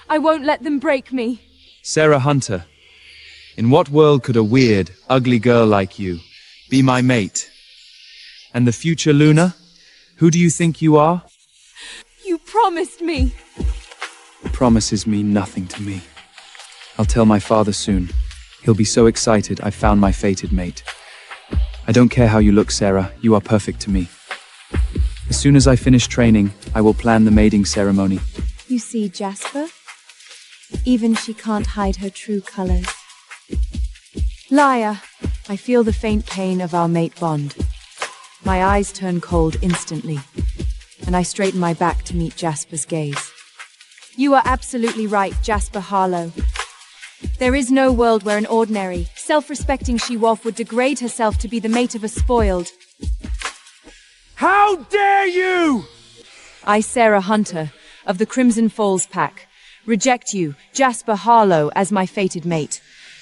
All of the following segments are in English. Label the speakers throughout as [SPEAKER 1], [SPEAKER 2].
[SPEAKER 1] I won't let them break me.
[SPEAKER 2] Sarah Hunter, in what world could a weird, ugly girl like you be my mate? And the future Luna? Who do you think you are?
[SPEAKER 1] You promised me.
[SPEAKER 2] Promises mean nothing to me. I'll tell my father soon. He'll be so excited I've found my fated mate. I don't care how you look, Sarah. You are perfect to me. As soon as I finish training, I will plan the mating ceremony.
[SPEAKER 1] You see, Jasper? Even she can't hide her true colors. Liar. I feel the faint pain of our mate bond. My eyes turn cold instantly, and I straighten my back to meet Jasper's gaze. You are absolutely right, Jasper Harlow. There is no world where an ordinary, self-respecting she-wolf would degrade herself to be the mate of a spoiled.
[SPEAKER 2] How dare you!
[SPEAKER 1] I, Sarah Hunter, of the Crimson Falls Pack, reject you, Jasper Harlow, as my fated mate.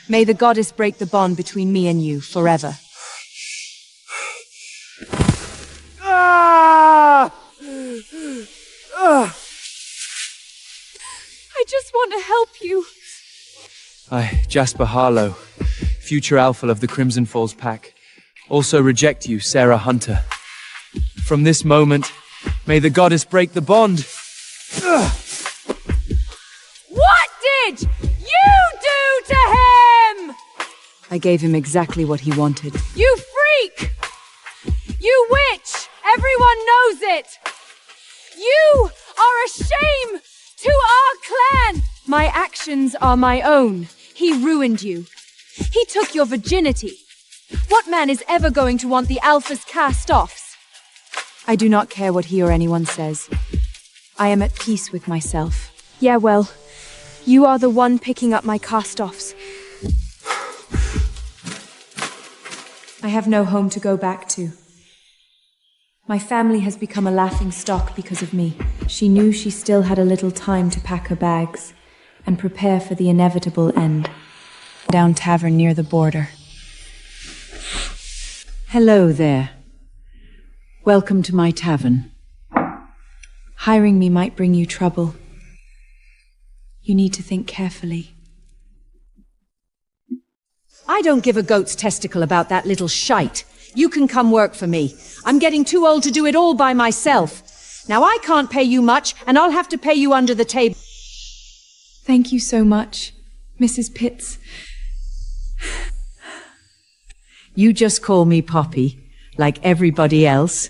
[SPEAKER 1] May the goddess break the bond between me and you forever.
[SPEAKER 2] Ah!
[SPEAKER 1] I just want to help you.
[SPEAKER 2] I, Jasper Harlow, future alpha of the Crimson Falls Pack, also reject you, Sarah Hunter. From this moment, may the goddess break the bond.
[SPEAKER 1] What did you do to him? I gave him exactly what he wanted. You freak! You witch! Everyone knows it! You are a shame to our clan! My actions are my own. He ruined you. He took your virginity. What man is ever going to want the alpha's cast-offs? I do not care what he or anyone says. I am at peace with myself. Yeah, well, you are the one picking up my cast-offs. I have no home to go back to. My family has become a laughing stock because of me. She knew she still had a little time to pack her bags and prepare for the inevitable end. Down tavern near the border.
[SPEAKER 3] Hello there. Welcome to my tavern.
[SPEAKER 1] Hiring me might bring you trouble. You need to think carefully.
[SPEAKER 3] I don't give a goat's testicle about that little shite. You can come work for me. I'm getting too old to do it all by myself. Now I can't pay you much, and I'll have to pay you under the table.
[SPEAKER 1] Thank you so much, Mrs. Pitts.
[SPEAKER 3] You just call me Poppy, like everybody else.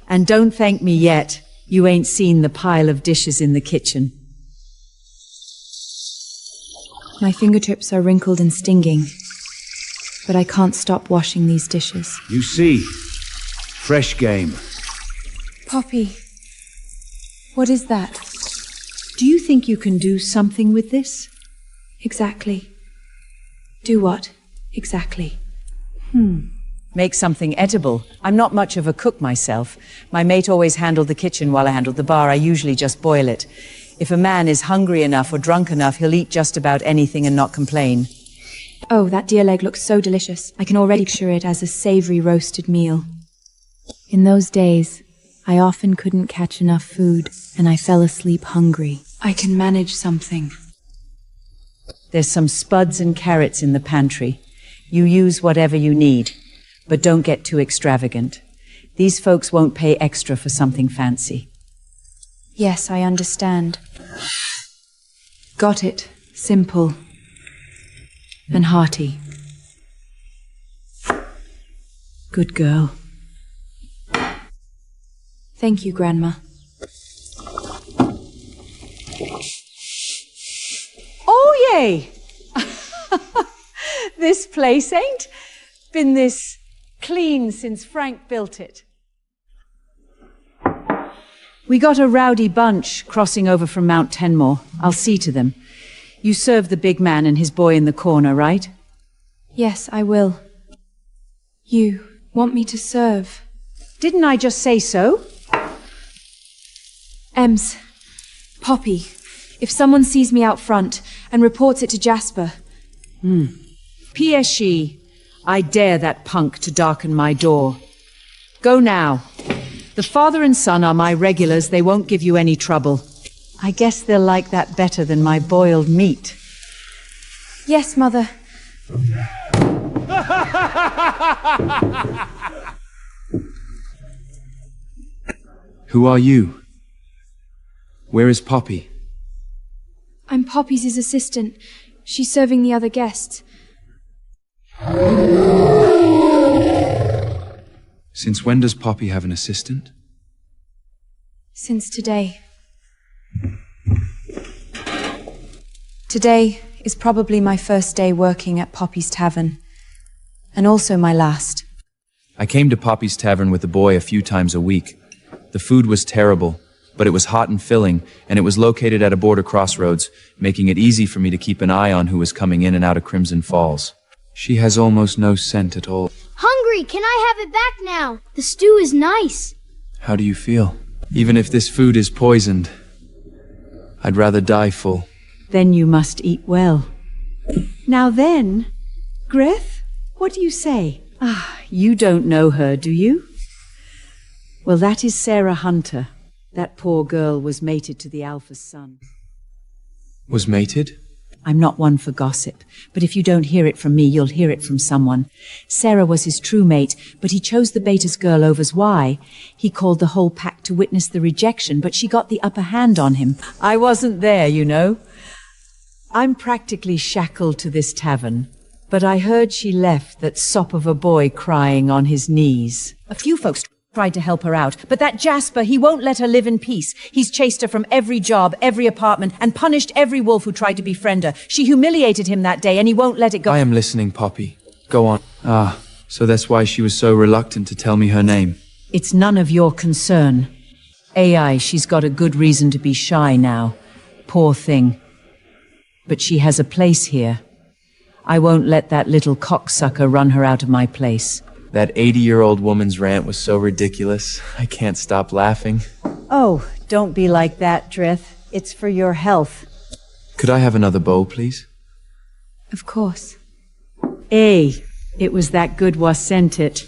[SPEAKER 3] And don't thank me yet. You ain't seen the pile of dishes in the kitchen.
[SPEAKER 1] My fingertips are wrinkled and stinging, but I can't stop washing these dishes.
[SPEAKER 4] You see, fresh game.
[SPEAKER 1] Poppy, what is that?
[SPEAKER 3] Do you think you can do something with this?
[SPEAKER 1] Exactly. Do what, exactly?
[SPEAKER 3] Make something edible. I'm not much of a cook myself. My mate always handled the kitchen while I handled the bar. I usually just boil it. If a man is hungry enough or drunk enough, he'll eat just about anything and not complain.
[SPEAKER 1] Oh, that deer leg looks so delicious. I can already picture it as a savory roasted meal. In those days, I often couldn't catch enough food, and I fell asleep hungry. I can manage something.
[SPEAKER 3] There's some spuds and carrots in the pantry. You use whatever you need, but don't get too extravagant. These folks won't pay extra for something fancy.
[SPEAKER 1] Yes, I understand. Got it. Simple. And hearty.
[SPEAKER 3] Good girl.
[SPEAKER 1] Thank you, Grandma.
[SPEAKER 3] Oh, yay! This place ain't been this clean since Frank built it. We got a rowdy bunch crossing over from Mount Tenmore. I'll see to them. You serve the big man and his boy in the corner, right?
[SPEAKER 1] Yes, I will. You want me to serve?
[SPEAKER 3] Didn't I just say so?
[SPEAKER 1] Ems, Poppy, if someone sees me out front and reports it to Jasper.
[SPEAKER 3] PSG, I dare that punk to darken my door. Go now. The father and son are my regulars. They won't give you any trouble. I guess they'll like that better than my boiled meat.
[SPEAKER 1] Yes, Mother.
[SPEAKER 2] Who are you? Where is Poppy?
[SPEAKER 5] I'm Poppy's assistant. She's serving the other guests.
[SPEAKER 2] Since when does Poppy have an assistant?
[SPEAKER 5] Since today. Today is probably my first day working at Poppy's Tavern. And also my last.
[SPEAKER 2] I came to Poppy's Tavern with the boy a few times a week. The food was terrible, but it was hot and filling, and it was located at a border crossroads, making it easy for me to keep an eye on who was coming in and out of Crimson Falls. She has almost no scent at all.
[SPEAKER 6] Hungry! Can I have it back now? The stew is nice.
[SPEAKER 2] How do you feel? Even if this food is poisoned, I'd rather die full.
[SPEAKER 3] Then you must eat well. Now then, Greth, what do you say? Ah, you don't know her, do you? Well, that is Sarah Hunter. That poor girl was mated to the Alpha's son.
[SPEAKER 2] Was mated?
[SPEAKER 3] I'm not one for gossip, but if you don't hear it from me, you'll hear it from someone. Sarah was his true mate, but he chose the Beta's girl over's why. He called the whole pack to witness the rejection, but she got the upper hand on him. I wasn't there, you know. I'm practically shackled to this tavern, but I heard she left that sop of a boy crying on his knees. A few folks tried to help her out, but that Jasper, he won't let her live in peace. He's chased her from every job, every apartment, and punished every wolf who tried to befriend her. She humiliated him that day, and he won't let it go.
[SPEAKER 2] I am listening, Poppy. Go on. Ah, so that's why she was so reluctant to tell me her name.
[SPEAKER 3] It's none of your concern. AI, she's got a good reason to be shy now. Poor thing. But she has a place here. I won't let that little cocksucker run her out of my place.
[SPEAKER 2] That 80-year-old woman's rant was so ridiculous. I can't stop laughing.
[SPEAKER 3] Oh, don't be like that, Drith. It's for your health.
[SPEAKER 2] Could I have another bowl, please?
[SPEAKER 5] Of course.
[SPEAKER 3] It was that good was sent it.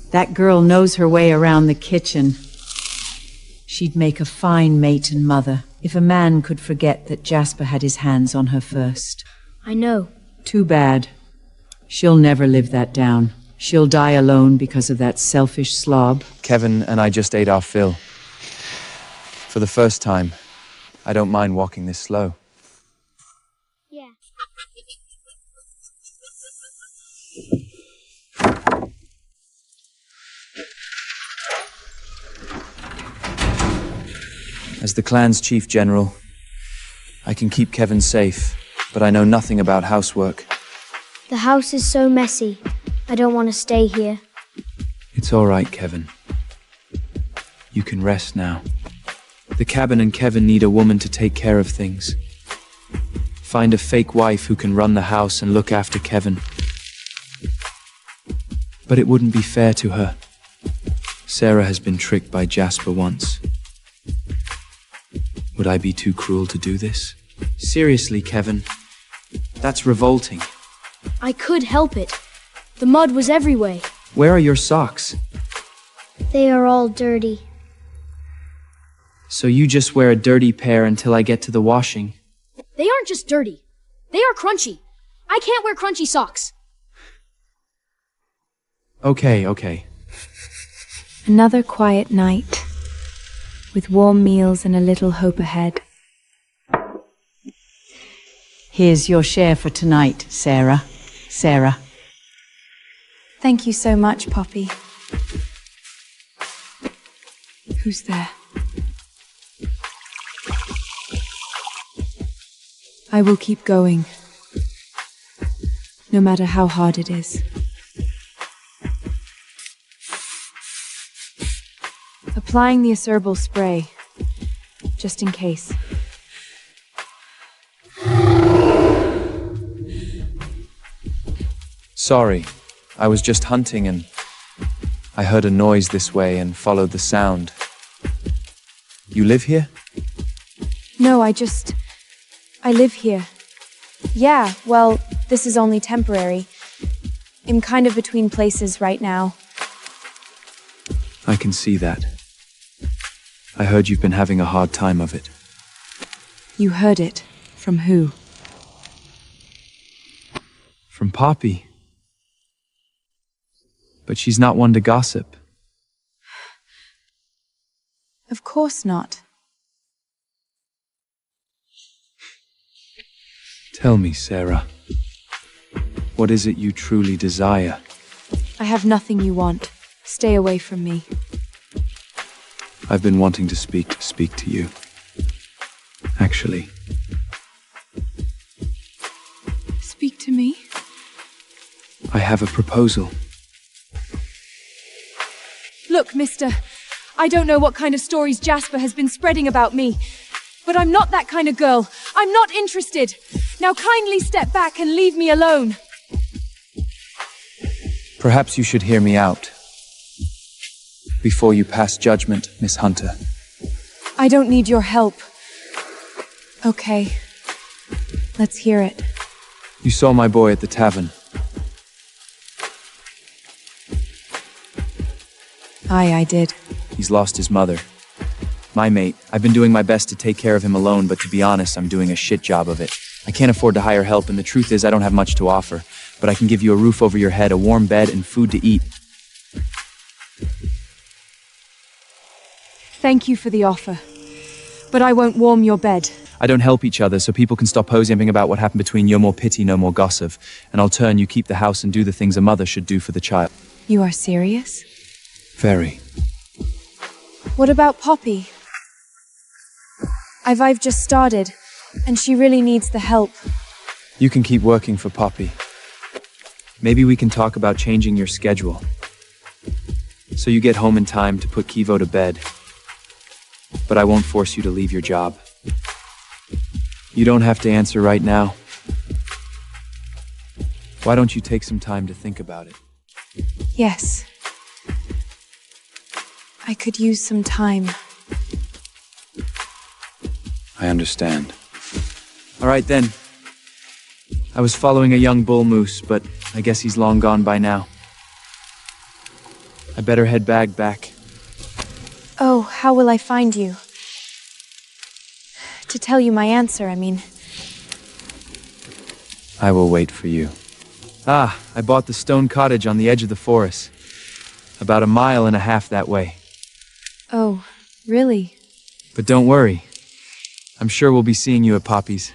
[SPEAKER 3] That girl knows her way around the kitchen. She'd make a fine mate and mother if a man could forget that Jasper had his hands on her first.
[SPEAKER 6] I know.
[SPEAKER 3] Too bad. She'll never live that down. She'll die alone because of that selfish slob.
[SPEAKER 2] Kevin and I just ate our fill. For the first time, I don't mind walking this slow.
[SPEAKER 6] Yeah.
[SPEAKER 2] As the clan's chief general, I can keep Kevin safe, but I know nothing about housework.
[SPEAKER 6] The house is so messy. I don't want to stay here.
[SPEAKER 2] It's all right, Kevin. You can rest now. The cabin and Kevin need a woman to take care of things. Find a fake wife who can run the house and look after Kevin. But it wouldn't be fair to her. Sarah has been tricked by Jasper once. Would I be too cruel to do this? Seriously, Kevin. That's revolting.
[SPEAKER 6] I could help it. The mud was everywhere.
[SPEAKER 2] Where are your socks?
[SPEAKER 6] They are all dirty.
[SPEAKER 2] So you just wear a dirty pair until I get to the washing?
[SPEAKER 6] They aren't just dirty. They are crunchy. I can't wear crunchy socks.
[SPEAKER 2] Okay.
[SPEAKER 5] Another quiet night, with warm meals and a little hope ahead.
[SPEAKER 3] Here's your share for tonight, Sarah. Sarah.
[SPEAKER 5] Thank you so much, Poppy. Who's there? I will keep going, no matter how hard it is. Applying the acerbal spray, just in case.
[SPEAKER 2] Sorry, I was just hunting and I heard a noise this way and followed the sound. You live here?
[SPEAKER 5] No, I live here. Yeah, well, this is only temporary. I'm kind of between places right now.
[SPEAKER 2] I can see that. I heard you've been having a hard time of it.
[SPEAKER 5] You heard it. From who?
[SPEAKER 2] From Poppy. But she's not one to gossip.
[SPEAKER 5] Of course not.
[SPEAKER 2] Tell me, Sarah. What is it you truly desire?
[SPEAKER 5] I have nothing you want. Stay away from me.
[SPEAKER 2] I've been wanting to speak to you. Actually.
[SPEAKER 5] Speak to me?
[SPEAKER 2] I have a proposal.
[SPEAKER 5] Look, mister, I don't know what kind of stories Jasper has been spreading about me, but I'm not that kind of girl. I'm not interested. Now kindly step back and leave me alone.
[SPEAKER 2] Perhaps you should hear me out. Before you pass judgment, Miss Hunter.
[SPEAKER 5] I don't need your help. Okay. Let's hear it.
[SPEAKER 2] You saw my boy at the tavern.
[SPEAKER 5] Aye, I did.
[SPEAKER 2] He's lost his mother. My mate, I've been doing my best to take care of him alone, but to be honest, I'm doing a shit job of it. I can't afford to hire help, and the truth is I don't have much to offer. But I can give you a roof over your head, a warm bed, and food to eat.
[SPEAKER 5] Thank you for the offer. But I won't warm your bed.
[SPEAKER 2] I don't help each other, so people can stop posing about what happened between you. More pity, no more gossip. And I'll turn you keep the house and do the things a mother should do for the child.
[SPEAKER 5] You are serious?
[SPEAKER 2] Very.
[SPEAKER 5] What about Poppy? I've just started, and she really needs the help.
[SPEAKER 2] You can keep working for Poppy. Maybe we can talk about changing your schedule. So you get home in time to put Kivo to bed. But I won't force you to leave your job. You don't have to answer right now. Why don't you take some time to think about it?
[SPEAKER 5] Yes. I could use some time.
[SPEAKER 2] I understand. All right then. I was following a young bull moose, but I guess he's long gone by now. I better head back.
[SPEAKER 5] Oh, how will I find you? To tell you my answer, I mean.
[SPEAKER 2] I will wait for you. Ah, I bought the stone cottage on the edge of the forest. About 1.5 miles that way.
[SPEAKER 5] Oh, really?
[SPEAKER 2] But don't worry. I'm sure we'll be seeing you at Poppy's.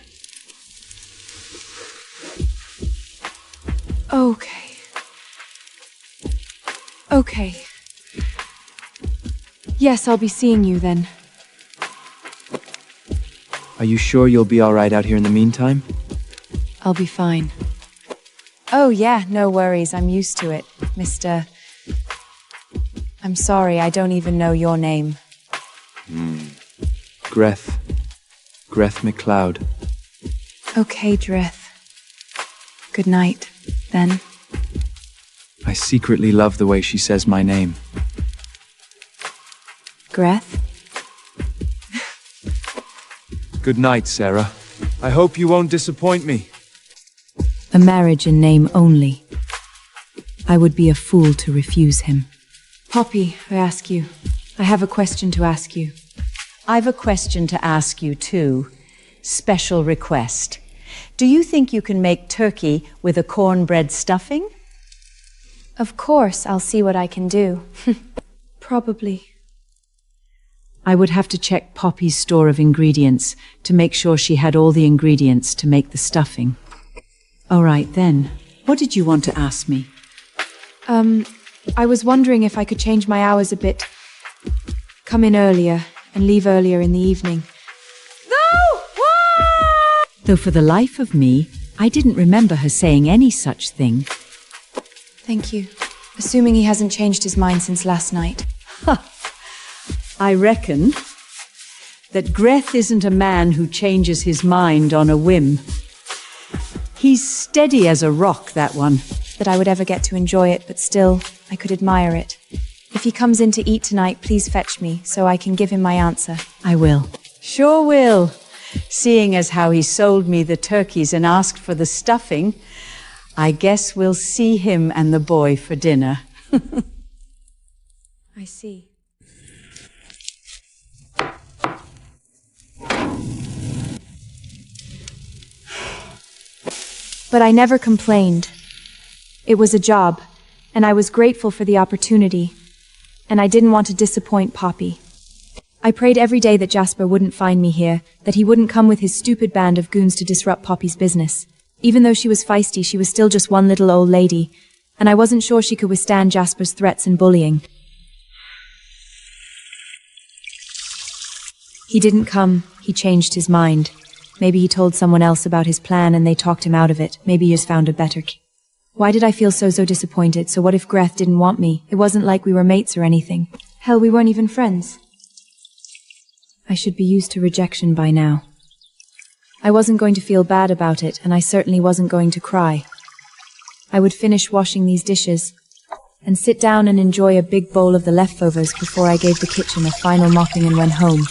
[SPEAKER 5] Okay. Yes, I'll be seeing you then.
[SPEAKER 2] Are you sure you'll be all right out here in the meantime?
[SPEAKER 5] I'll be fine. Oh yeah, no worries, I'm used to it, Mr. I'm sorry, I don't even know your name.
[SPEAKER 2] Greth. Greth McLeod.
[SPEAKER 5] Okay, Dreth. Good night, then.
[SPEAKER 2] I secretly love the way she says my name.
[SPEAKER 5] Greth?
[SPEAKER 2] Good night, Sarah. I hope you won't disappoint me.
[SPEAKER 3] A marriage in name only. I would be a fool to refuse him.
[SPEAKER 5] Poppy, I ask you. I have a question to ask you.
[SPEAKER 3] I've a question to ask you, too. Special request. Do you think you can make turkey with a cornbread stuffing?
[SPEAKER 5] Of course, I'll see what I can do. Probably.
[SPEAKER 3] I would have to check Poppy's store of ingredients to make sure she had all the ingredients to make the stuffing. All right, then. What did you want to ask me?
[SPEAKER 5] I was wondering if I could change my hours a bit. Come in earlier and leave earlier in the evening. No!
[SPEAKER 3] Though for the life of me, I didn't remember her saying any such thing.
[SPEAKER 5] Thank you. Assuming he hasn't changed his mind since last night.
[SPEAKER 3] I reckon that Greth isn't a man who changes his mind on a whim. He's steady as a rock, that one.
[SPEAKER 5] That I would ever get to enjoy it, but still, I could admire it. If he comes in to eat tonight, please fetch me, so I can give him my answer.
[SPEAKER 3] I will. Sure will. Seeing as how he sold me the turkeys and asked for the stuffing, I guess we'll see him and the boy for dinner.
[SPEAKER 5] I see. But I never complained. It was a job, and I was grateful for the opportunity, and I didn't want to disappoint Poppy. I prayed every day that Jasper wouldn't find me here, that he wouldn't come with his stupid band of goons to disrupt Poppy's business. Even though she was feisty, she was still just one little old lady, and I wasn't sure she could withstand Jasper's threats and bullying. He didn't come. He changed his mind. Maybe he told someone else about his plan and they talked him out of it. Maybe he just found a better Why did I feel so disappointed? So what if Greth didn't want me? It wasn't like we were mates or anything. Hell, we weren't even friends. I should be used to rejection by now. I wasn't going to feel bad about it, and I certainly wasn't going to cry. I would finish washing these dishes and sit down and enjoy a big bowl of the leftovers before I gave the kitchen a final mopping and went home.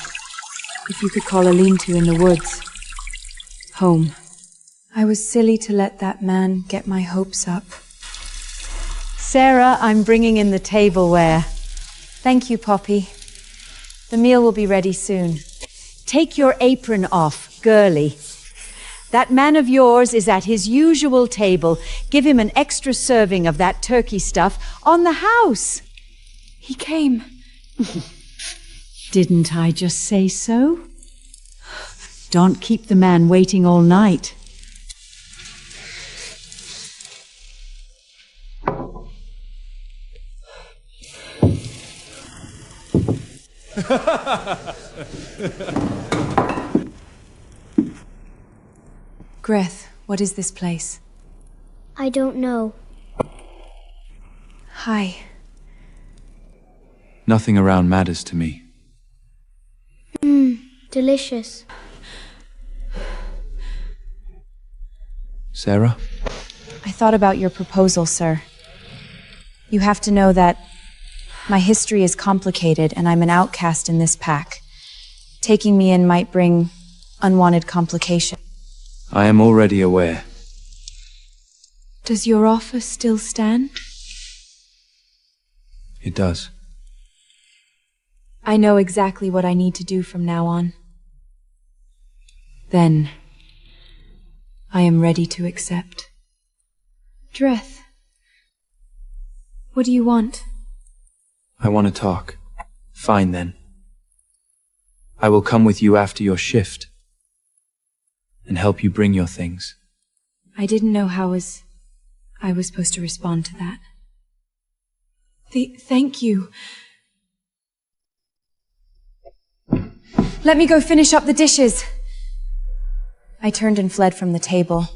[SPEAKER 5] If you could call a lean-to in the woods. Home. I was silly to let that man get my hopes up.
[SPEAKER 3] Sarah, I'm bringing in the tableware. Thank you, Poppy. The meal will be ready soon. Take your apron off, girly. That man of yours is at his usual table. Give him an extra serving of that turkey stuff on the house.
[SPEAKER 5] He came.
[SPEAKER 3] Didn't I just say so? Don't keep the man waiting all night.
[SPEAKER 5] Greth, what is this place?
[SPEAKER 6] I don't know.
[SPEAKER 5] Hi.
[SPEAKER 2] Nothing around matters to me.
[SPEAKER 6] Delicious.
[SPEAKER 2] Sarah?
[SPEAKER 5] I thought about your proposal, sir. You have to know that my history is complicated and I'm an outcast in this pack. Taking me in might bring unwanted complications.
[SPEAKER 2] I am already aware.
[SPEAKER 5] Does your offer still stand?
[SPEAKER 2] It does.
[SPEAKER 5] I know exactly what I need to do from now on. Then, I am ready to accept. Dreth, what do you want?
[SPEAKER 2] I want to talk. Fine then. I will come with you after your shift and help you bring your things.
[SPEAKER 5] I didn't know how I was supposed to respond to that. Thank you. Let me go finish up the dishes. I turned and fled from the table,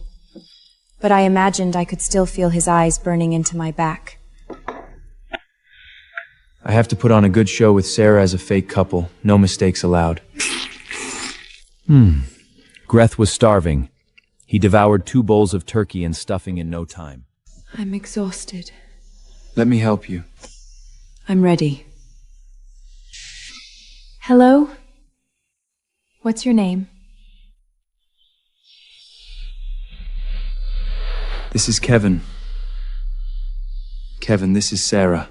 [SPEAKER 5] but I imagined I could still feel his eyes burning into my back.
[SPEAKER 2] I have to put on a good show with Sarah as a fake couple. No mistakes allowed.
[SPEAKER 4] Greth was starving. He devoured 2 bowls of turkey and stuffing in no time.
[SPEAKER 5] I'm exhausted.
[SPEAKER 2] Let me help you.
[SPEAKER 5] I'm ready. Hello? What's your name?
[SPEAKER 2] This is Kevin. Kevin, this is Sarah.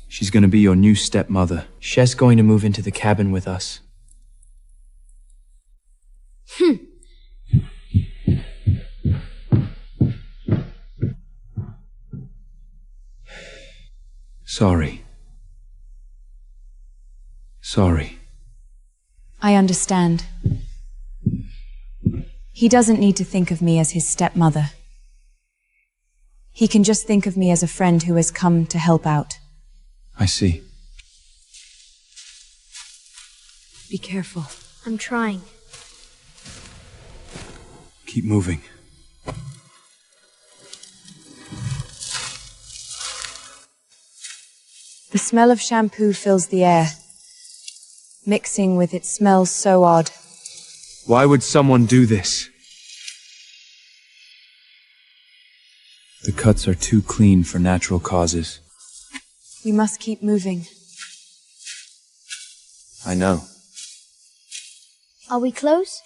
[SPEAKER 2] She's going to be your new stepmother. She's going to move into the cabin with us. Sorry. Sorry.
[SPEAKER 5] I understand. He doesn't need to think of me as his stepmother. He can just think of me as a friend who has come to help out.
[SPEAKER 2] I see.
[SPEAKER 5] Be careful.
[SPEAKER 6] I'm trying.
[SPEAKER 2] Keep moving.
[SPEAKER 5] The smell of shampoo fills the air. Mixing with it smells so odd.
[SPEAKER 2] Why would someone do this? The cuts are too clean for natural causes.
[SPEAKER 5] We must keep moving.
[SPEAKER 2] I know.
[SPEAKER 6] Are we close?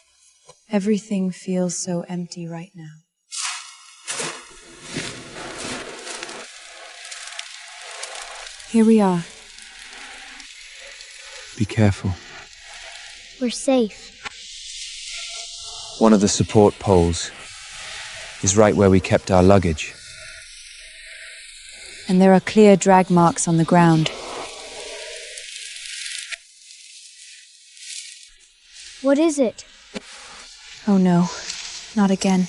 [SPEAKER 5] Everything feels so empty right now. Here we are.
[SPEAKER 2] Be careful.
[SPEAKER 6] We're safe.
[SPEAKER 2] One of the support poles is right where we kept our luggage.
[SPEAKER 5] And there are clear drag marks on the ground.
[SPEAKER 6] What is it?
[SPEAKER 5] Oh no, not again.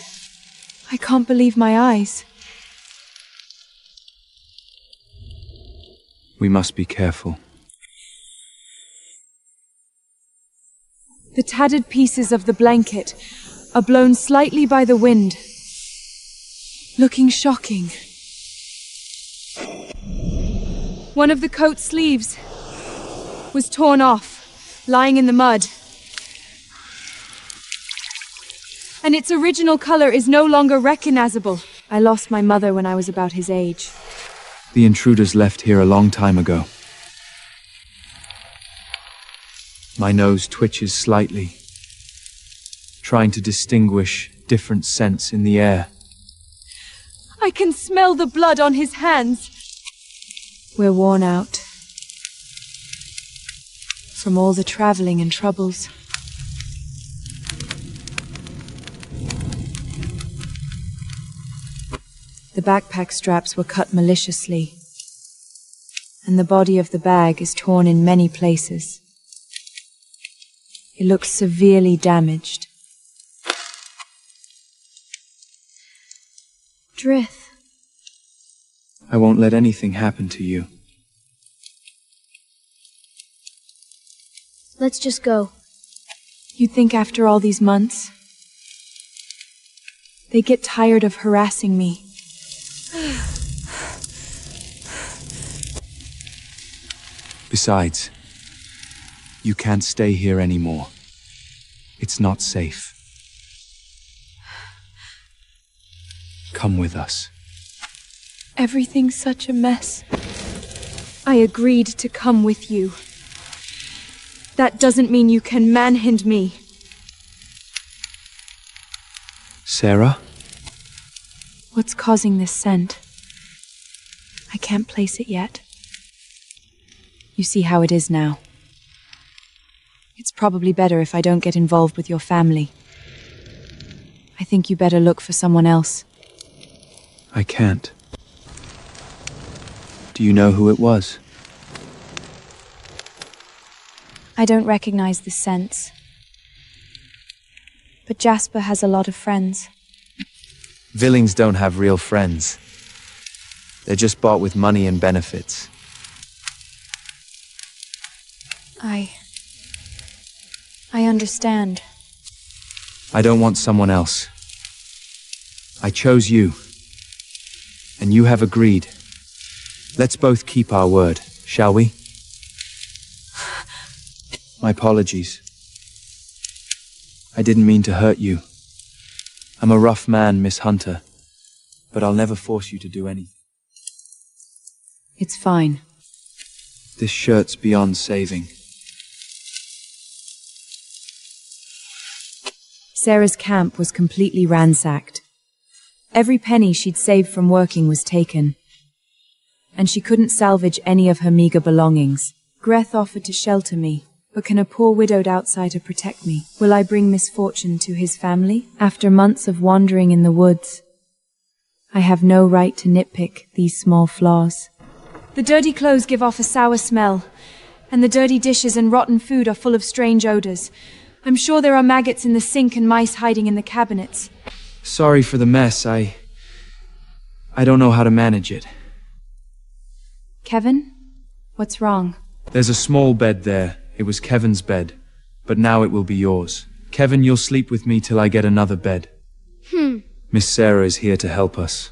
[SPEAKER 5] I can't believe my eyes.
[SPEAKER 2] We must be careful.
[SPEAKER 1] The tattered pieces of the blanket are blown slightly by the wind, looking shocking. One of the coat sleeves was torn off, lying in the mud. And its original color is no longer recognizable. I lost my mother when I was about his age.
[SPEAKER 2] The intruders left here a long time ago. My nose twitches slightly, trying to distinguish different scents in the air.
[SPEAKER 1] I can smell the blood on his hands.
[SPEAKER 5] We're worn out. From all the traveling and troubles. The backpack straps were cut maliciously, and the body of the bag is torn in many places. It looks severely damaged.
[SPEAKER 6] Drith.
[SPEAKER 2] I won't let anything happen to you.
[SPEAKER 6] Let's just go.
[SPEAKER 5] You'd think after all these months, they get tired of harassing me.
[SPEAKER 2] Besides, you can't stay here anymore. It's not safe. Come with us.
[SPEAKER 1] Everything's such a mess. I agreed to come with you. That doesn't mean you can manhunt me.
[SPEAKER 2] Sarah?
[SPEAKER 5] What's causing this scent? I can't place it yet. You see how it is now. It's probably better if I don't get involved with your family. I think you better look for someone else.
[SPEAKER 2] I can't. Do you know who it was?
[SPEAKER 5] I don't recognize the scents. But Jasper has a lot of friends.
[SPEAKER 2] Villains don't have real friends. They're just bought with money and benefits.
[SPEAKER 5] I understand.
[SPEAKER 2] I don't want someone else. I chose you. And you have agreed. Let's both keep our word, shall we? My apologies. I didn't mean to hurt you. I'm a rough man, Miss Hunter, but I'll never force you to do anything.
[SPEAKER 5] It's fine.
[SPEAKER 2] This shirt's beyond saving.
[SPEAKER 5] Sarah's camp was completely ransacked. Every penny she'd saved from working was taken. And she couldn't salvage any of her meager belongings. Greth offered to shelter me, but can a poor widowed outsider protect me? Will I bring misfortune to his family? After months of wandering in the woods, I have no right to nitpick these small flaws.
[SPEAKER 1] The dirty clothes give off a sour smell, and the dirty dishes and rotten food are full of strange odors. I'm sure there are maggots in the sink and mice hiding in the cabinets.
[SPEAKER 2] Sorry for the mess. I don't know how to manage it.
[SPEAKER 5] Kevin? What's wrong?
[SPEAKER 2] There's a small bed there. It was Kevin's bed, but now it will be yours. Kevin, you'll sleep with me till I get another bed. Miss Sarah is here to help us.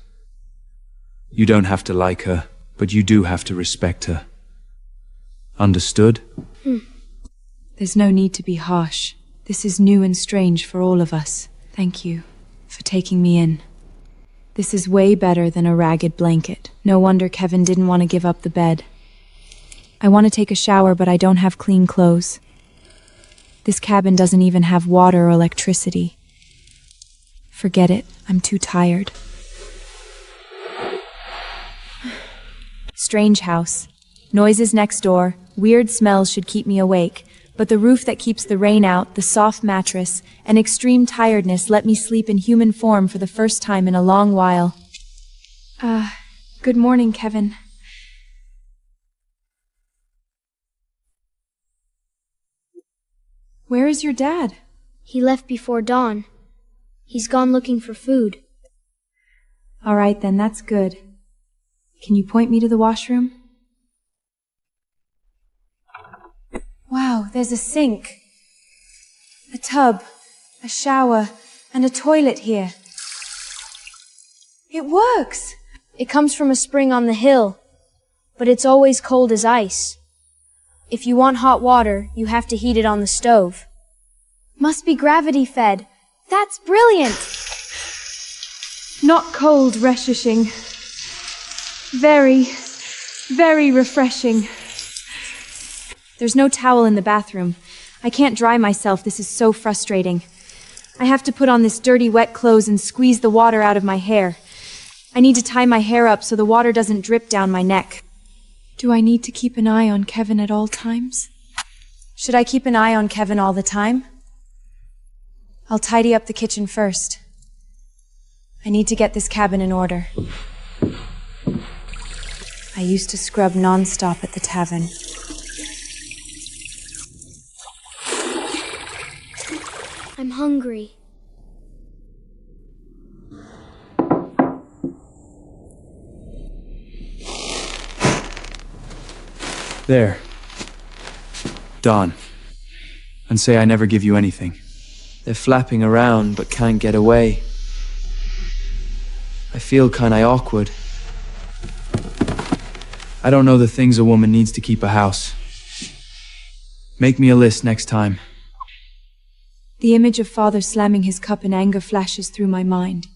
[SPEAKER 2] You don't have to like her, but you do have to respect her. Understood?
[SPEAKER 5] There's no need to be harsh. This is new and strange for all of us. Thank you for taking me in. This is way better than a ragged blanket. No wonder Kevin didn't want to give up the bed. I want to take a shower, but I don't have clean clothes. This cabin doesn't even have water or electricity. Forget it. I'm too tired. Strange house. Noises next door. Weird smells should keep me awake. But the roof that keeps the rain out, the soft mattress, and extreme tiredness let me sleep in human form for the first time in a long while. Good morning, Kevin. Where is your dad?
[SPEAKER 6] He left before dawn. He's gone looking for food.
[SPEAKER 5] All right then, that's good. Can you point me to the washroom? Wow, there's a sink, a tub, a shower, and a toilet here. It works!
[SPEAKER 6] It comes from a spring on the hill, but it's always cold as ice. If you want hot water, you have to heat it on the stove. Must be gravity-fed. That's brilliant!
[SPEAKER 5] Not cold, Reshishing. Very, very refreshing. There's no towel in the bathroom. I can't dry myself. This is so frustrating. I have to put on this dirty, wet clothes and squeeze the water out of my hair. I need to tie my hair up so the water doesn't drip down my neck. Do I need to keep an eye on Kevin at all times? Should I keep an eye on Kevin all the time? I'll tidy up the kitchen first. I need to get this cabin in order. I used to scrub non-stop at the tavern.
[SPEAKER 6] I'm hungry.
[SPEAKER 2] There. Dawn. And say I never give you anything. They're flapping around but can't get away. I feel kinda awkward. I don't know the things a woman needs to keep a house. Make me a list next time.
[SPEAKER 5] The image of father slamming his cup in anger flashes through my mind.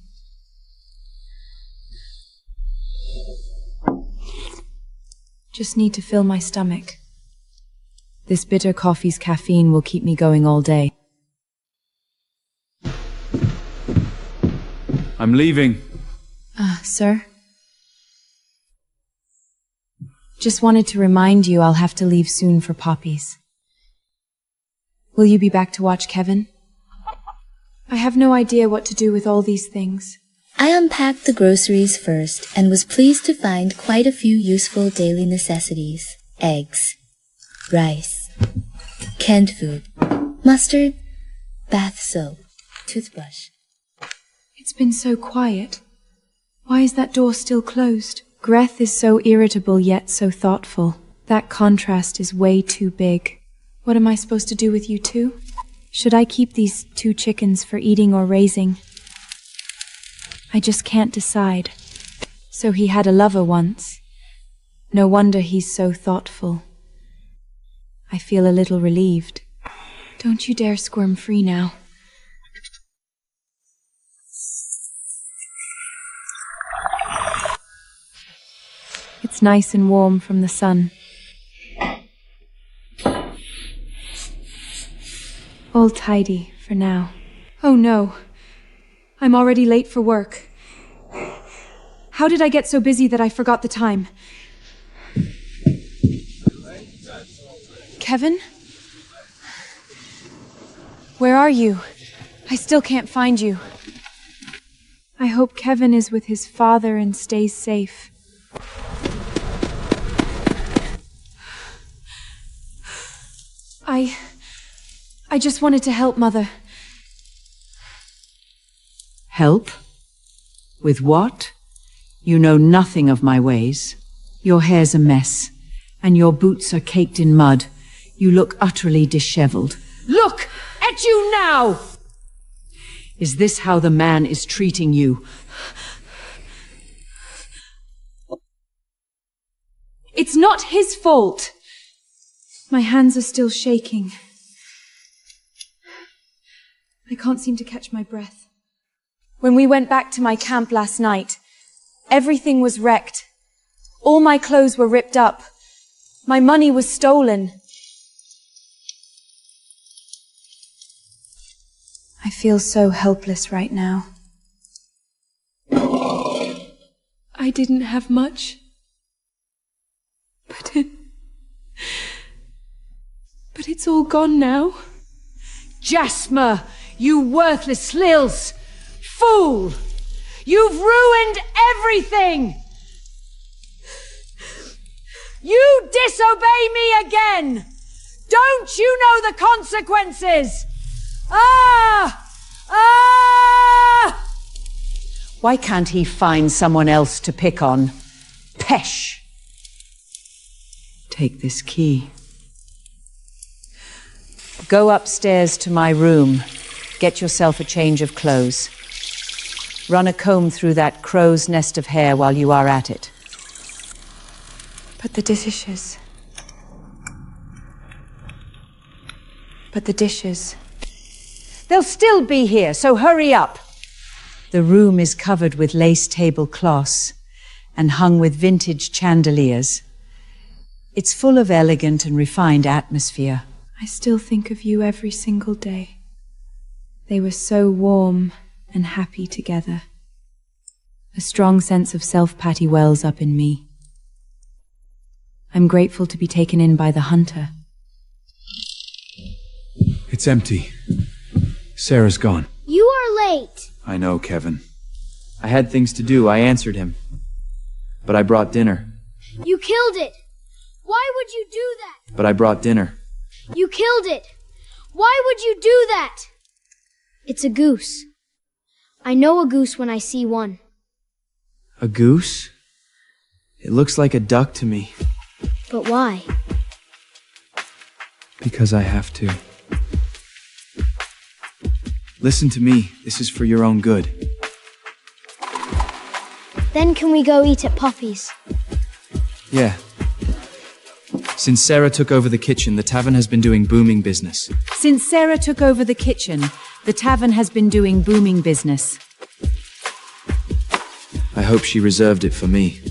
[SPEAKER 5] Just need to fill my stomach. This bitter coffee's caffeine will keep me going all day.
[SPEAKER 2] I'm leaving.
[SPEAKER 5] Sir? Just wanted to remind you I'll have to leave soon for Poppy's. Will you be back to watch Kevin? I have no idea what to do with all these things.
[SPEAKER 7] I unpacked the groceries first and was pleased to find quite a few useful daily necessities. Eggs, rice, canned food, mustard, bath soap, toothbrush.
[SPEAKER 5] It's been so quiet. Why is that door still closed? Greth is so irritable yet so thoughtful. That contrast is way too big. What am I supposed to do with you two? Should I keep these 2 chickens for eating or raising? I just can't decide. So he had a lover once. No wonder he's so thoughtful. I feel a little relieved. Don't you dare squirm free now. It's nice and warm from the sun. All tidy for now. Oh no. I'm already late for work. How did I get so busy that I forgot the time? Kevin? Where are you? I still can't find you. I hope Kevin is with his father and stays safe. I just wanted to help, Mother.
[SPEAKER 8] Help? With what? You know nothing of my ways. Your hair's a mess, and your boots are caked in mud. You look utterly disheveled.
[SPEAKER 1] Look at you now!
[SPEAKER 8] Is this how the man is treating you?
[SPEAKER 5] It's not his fault! My hands are still shaking. I can't seem to catch my breath. When we went back to my camp last night, everything was wrecked. All my clothes were ripped up. My money was stolen. I feel so helpless right now. I didn't have much. But
[SPEAKER 8] But it's all gone now.
[SPEAKER 3] Jasper, you worthless slills! Fool! You've ruined everything! You disobey me again! Don't you know the consequences? Ah! Ah! Why can't he find someone else to pick on? Pesh!
[SPEAKER 8] Take this key.
[SPEAKER 3] Go upstairs to my room. Get yourself a change of clothes. Run a comb through that crow's nest of hair while you are at it.
[SPEAKER 5] But the dishes. But the dishes.
[SPEAKER 3] They'll still be here, so hurry up.
[SPEAKER 8] The room is covered with lace tablecloths and hung with vintage chandeliers. It's full of elegant and refined atmosphere.
[SPEAKER 5] I still think of you every single day. They were so warm and happy together. A strong sense of self-pity wells up in me. I'm grateful to be taken in by the hunter.
[SPEAKER 2] It's empty. Sarah's gone.
[SPEAKER 6] You are late.
[SPEAKER 2] I know, Kevin. I had things to do. I answered him. But I brought dinner.
[SPEAKER 6] You killed it. Why would you do that?
[SPEAKER 2] But I brought dinner.
[SPEAKER 6] You killed it. Why would you do that? It's a goose. I know a goose when I see one.
[SPEAKER 2] A goose? It looks like a duck to me.
[SPEAKER 6] But why?
[SPEAKER 2] Because I have to. Listen to me. This is for your own good.
[SPEAKER 6] Then can we go eat at Poppy's?
[SPEAKER 2] Yeah. Since Sarah took over the kitchen, the tavern has been doing booming business.
[SPEAKER 8] Since Sarah took over the kitchen, the tavern has been doing booming business.
[SPEAKER 2] I hope she reserved it for me.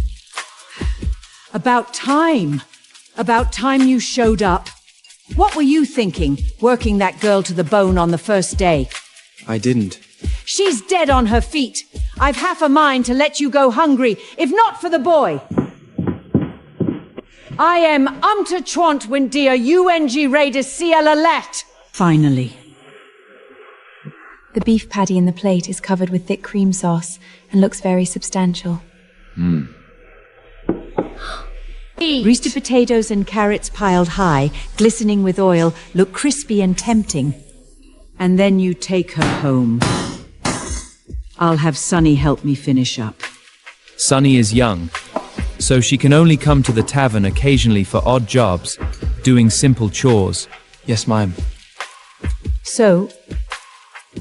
[SPEAKER 3] About time. About time you showed up. What were you thinking, working that girl to the bone on the first day?
[SPEAKER 2] I didn't.
[SPEAKER 3] She's dead on her feet. I've half a mind to let you go hungry, if not for the boy. I am umta tront when dia UNG raiders CLLet.
[SPEAKER 8] Finally.
[SPEAKER 5] The beef patty in the plate is covered with thick cream sauce and looks very substantial.
[SPEAKER 8] Roasted potatoes and carrots piled high, glistening with oil, look crispy and tempting. And then you take her home. I'll have Sunny help me finish up.
[SPEAKER 4] Sunny is young, so she can only come to the tavern occasionally for odd jobs, doing simple chores.
[SPEAKER 2] Yes, ma'am.
[SPEAKER 8] So,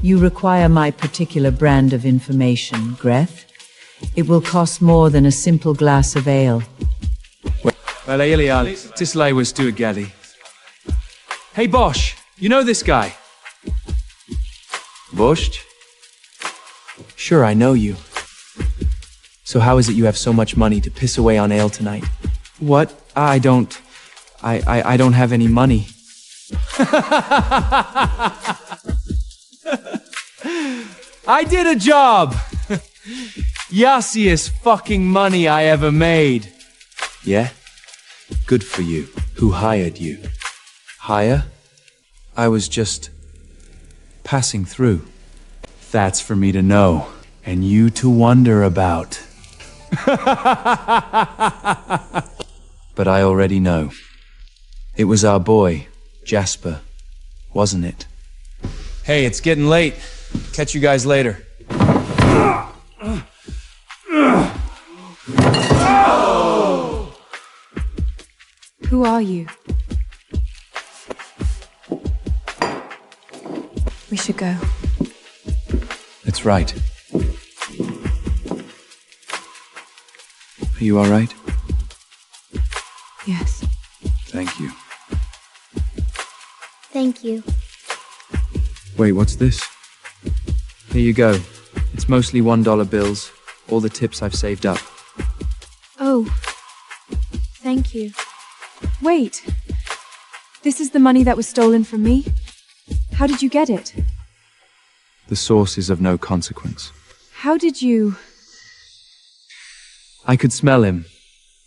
[SPEAKER 8] you require my particular brand of information, Greth? It will cost more than a simple glass of ale.
[SPEAKER 2] Well, Elial, Tisley was to a galley. Hey, Bosch, you know this guy? Bosch? Sure, I know you. So how is it you have so much money to piss away on ale tonight? What? I don't have any money. I did a job! Yassiest fucking money I ever made. Yeah? Good for you. Who hired you? Hire? I was just passing through. That's for me to know, and you to wonder about. But I already know. It was our boy, Jasper, wasn't it? Hey, it's getting late. Catch you guys later.
[SPEAKER 5] Who are you? We should go.
[SPEAKER 2] That's right. Are you all right?
[SPEAKER 5] Yes.
[SPEAKER 2] Thank you.
[SPEAKER 6] Thank you.
[SPEAKER 2] Wait, what's this? Here you go. It's mostly $1 bills. All the tips I've saved up.
[SPEAKER 6] Oh. Thank you.
[SPEAKER 5] Wait. This is the money that was stolen from me? How did you get it?
[SPEAKER 2] The source is of no consequence.
[SPEAKER 5] How did you...
[SPEAKER 2] I could smell him.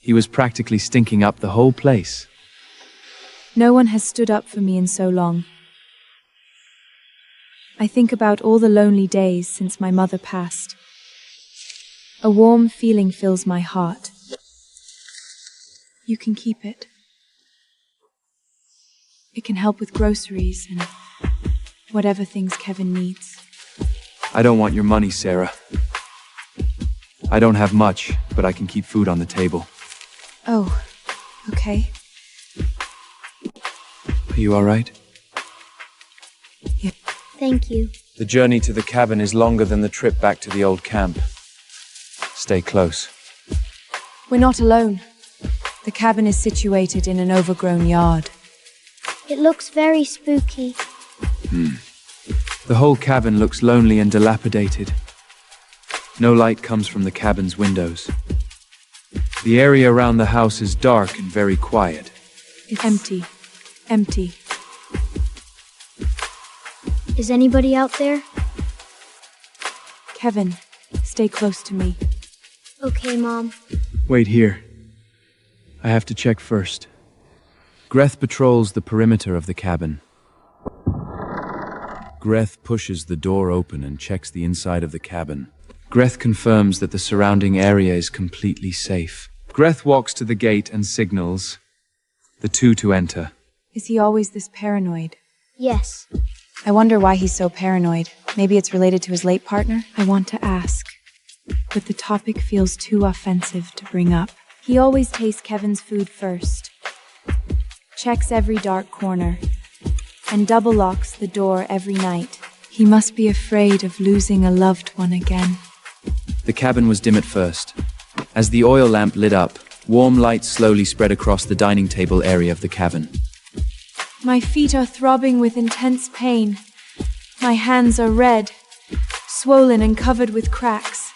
[SPEAKER 2] He was practically stinking up the whole place.
[SPEAKER 5] No one has stood up for me in so long. I think about all the lonely days since my mother passed. A warm feeling fills my heart. You can keep it. It can help with groceries and whatever things Kevin needs.
[SPEAKER 2] I don't want your money, Sarah. I don't have much, but I can keep food on the table.
[SPEAKER 5] Oh, okay.
[SPEAKER 2] Are you all right?
[SPEAKER 5] Yeah.
[SPEAKER 6] Thank you.
[SPEAKER 2] The journey to the cabin is longer than the trip back to the old camp. Stay close.
[SPEAKER 5] We're not alone. The cabin is situated in an overgrown yard.
[SPEAKER 6] It looks very spooky.
[SPEAKER 2] The whole cabin looks lonely and dilapidated. No light comes from the cabin's windows. The area around the house is dark and very quiet.
[SPEAKER 5] It's empty. Empty.
[SPEAKER 6] Is anybody out there?
[SPEAKER 5] Kevin, stay close to me.
[SPEAKER 6] Okay, Mom.
[SPEAKER 2] Wait here. I have to check first. Greth patrols the perimeter of the cabin. Greth pushes the door open and checks the inside of the cabin. Greth confirms that the surrounding area is completely safe. Greth walks to the gate and signals the two to enter.
[SPEAKER 5] Is he always this paranoid?
[SPEAKER 6] Yes.
[SPEAKER 5] I wonder why he's so paranoid. Maybe it's related to his late partner? I want to ask, but the topic feels too offensive to bring up. He always tastes Kevin's food first, checks every dark corner, and double locks the door every night. He must be afraid of losing a loved one again.
[SPEAKER 2] The cabin was dim at first. As the oil lamp lit up, warm light slowly spread across the dining table area of the cabin.
[SPEAKER 5] My feet are throbbing with intense pain. My hands are red, swollen and covered with cracks.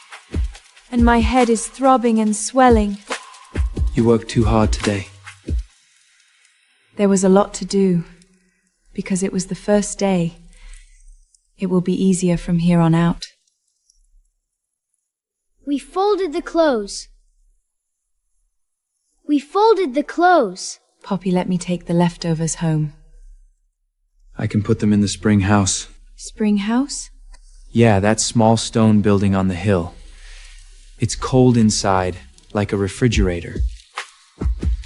[SPEAKER 5] And my head is throbbing and swelling.
[SPEAKER 2] You worked too hard today.
[SPEAKER 5] There was a lot to do. Because it was the first day. It will be easier from here on out.
[SPEAKER 6] We folded the clothes. We folded the clothes.
[SPEAKER 5] Poppy let me take the leftovers home.
[SPEAKER 2] I can put them in the spring house.
[SPEAKER 5] Spring house?
[SPEAKER 2] Yeah, that small stone building on the hill. It's cold inside, like a refrigerator.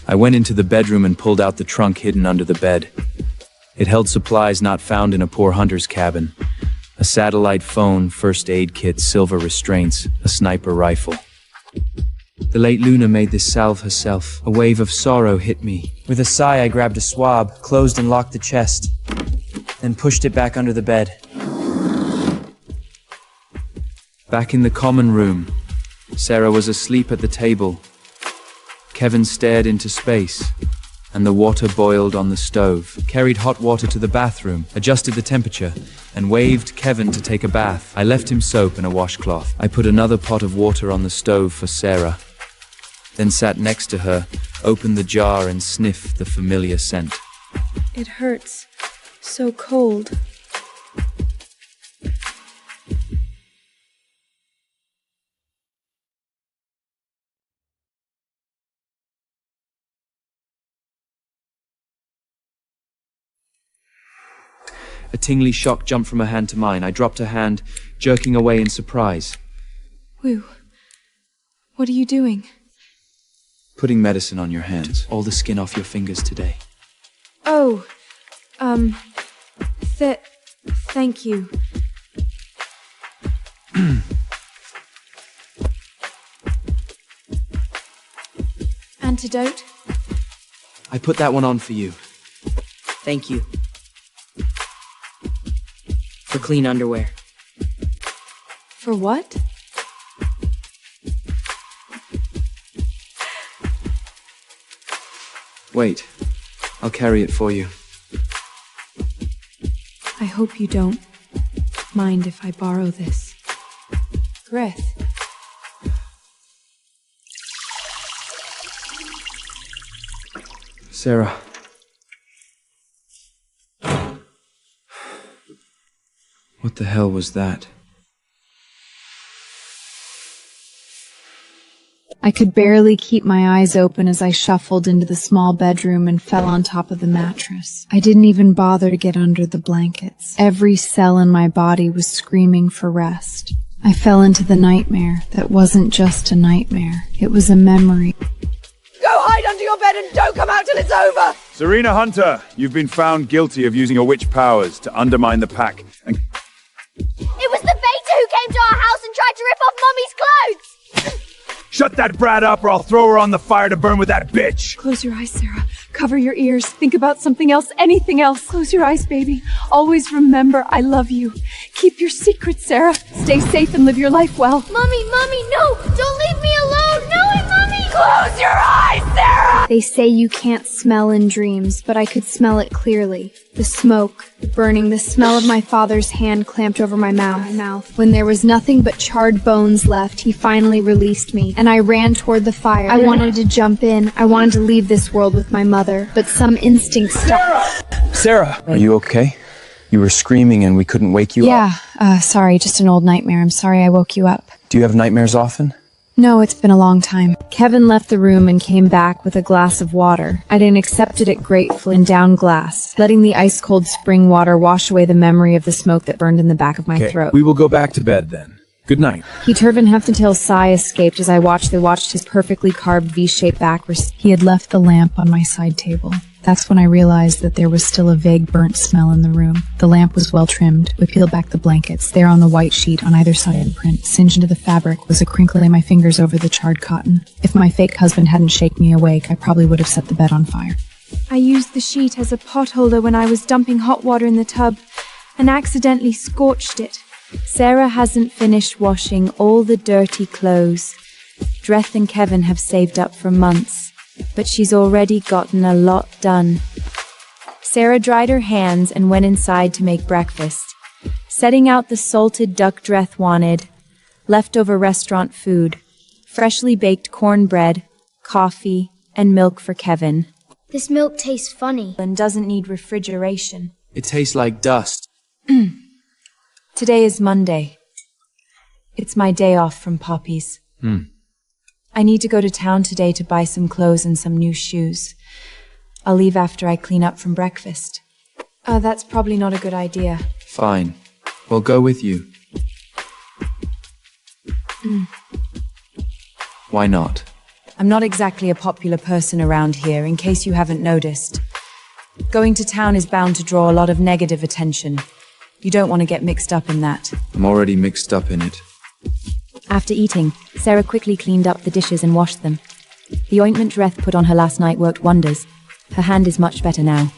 [SPEAKER 2] I went into the bedroom and pulled out the trunk hidden under the bed. It held supplies not found in a poor hunter's cabin. A satellite phone, first aid kit, silver restraints, a sniper rifle. The late Luna made this salve herself. A wave of sorrow hit me. With a sigh, I grabbed a swab, closed and locked the chest, then pushed it back under the bed. Back in the common room, Sarah was asleep at the table. Kevin stared into space, and the water boiled on the stove. Carried hot water to the bathroom, adjusted the temperature, and waved Kevin to take a bath. I left him soap and a washcloth. I put another pot of water on the stove for Sarah, then sat next to her, opened the jar and sniffed the familiar scent.
[SPEAKER 5] It hurts. So cold.
[SPEAKER 2] A tingly shock jumped from her hand to mine. I dropped her hand, jerking away in surprise.
[SPEAKER 5] Woo. What are you doing?
[SPEAKER 2] Putting medicine on your hands. All the skin off your fingers today.
[SPEAKER 5] Oh, thank you. Antidote?
[SPEAKER 2] I put that one on for you.
[SPEAKER 9] Thank you. For clean underwear.
[SPEAKER 5] For what?
[SPEAKER 2] Wait, I'll carry it for you.
[SPEAKER 5] I hope you don't mind if I borrow this. Greth.
[SPEAKER 2] Sarah. What the hell was that?
[SPEAKER 10] I could barely keep my eyes open as I shuffled into the small bedroom and fell on top of the mattress. I didn't even bother to get under the blankets. Every cell in my body was screaming for rest. I fell into the nightmare that wasn't just a nightmare. It was a memory.
[SPEAKER 1] Go hide under your bed and don't come out till it's over!
[SPEAKER 11] Serena Hunter, you've been found guilty of using your witch powers to undermine the pack and...
[SPEAKER 12] It was the beta who came to our house and tried to rip off Mommy's clothes!
[SPEAKER 11] Shut that brat up or I'll throw her on the fire to burn with that bitch!
[SPEAKER 10] Close your eyes, Sarah. Cover your ears. Think about something else, anything else. Close your eyes, baby. Always remember, I love you. Keep your secret, Sarah. Stay safe and live your life well.
[SPEAKER 12] Mommy, no! Don't leave me alone! No, Mommy!
[SPEAKER 1] Close your eyes, Sarah!
[SPEAKER 6] They say you can't smell in dreams, but I could smell it clearly. The smoke, the burning, the smell of my father's hand clamped over my mouth. When there was nothing but charred bones left, he finally released me, and I ran toward the fire. I wanted to jump in. I wanted to leave this world with my mother, but some instinct stopped.
[SPEAKER 2] Sarah! Are you okay? You were screaming and we couldn't wake you up.
[SPEAKER 10] Yeah, sorry, just an old nightmare. I'm sorry I woke you up.
[SPEAKER 2] Do you have nightmares often?
[SPEAKER 10] No, it's been a long time. Kevin left the room and came back with a glass of water. I then accepted it gratefully and downed glass, letting the ice-cold spring water wash away the memory of the smoke that burned in the back of my throat.
[SPEAKER 2] We will go back to bed then. Good night.
[SPEAKER 10] He Turvin Heftontail's sigh escaped as I watched his perfectly carved V-shaped back. He had left the lamp on my side table. That's when I realized that there was still a vague burnt smell in the room. The lamp was well trimmed. We peeled back the blankets. There on the white sheet on either side of the print, singed into the fabric, was a crinkle in my fingers over the charred cotton. If my fake husband hadn't shaken me awake, I probably would have set the bed on fire.
[SPEAKER 5] I used the sheet as a potholder when I was dumping hot water in the tub and accidentally scorched it. Sarah hasn't finished washing all the dirty clothes. Dreth and Kevin have saved up for months, but she's already gotten a lot done. Sarah dried her hands and went inside to make breakfast, setting out the salted duck Dreth wanted, leftover restaurant food, freshly baked cornbread, coffee, and milk for Kevin.
[SPEAKER 6] This milk tastes funny.
[SPEAKER 5] And doesn't need refrigeration.
[SPEAKER 2] It tastes like dust.
[SPEAKER 5] Today is Monday. It's my day off from Poppy's. I need to go to town today to buy some clothes and some new shoes. I'll leave after I clean up from breakfast. That's probably not a good idea.
[SPEAKER 2] Fine. We'll go with you. Why not?
[SPEAKER 5] I'm not exactly a popular person around here, in case you haven't noticed. Going to town is bound to draw a lot of negative attention. You don't want to get mixed up in that.
[SPEAKER 2] I'm already mixed up in it.
[SPEAKER 5] After eating, Sarah quickly cleaned up the dishes and washed them. The ointment Dreth put on her last night worked wonders. Her hand is much better now.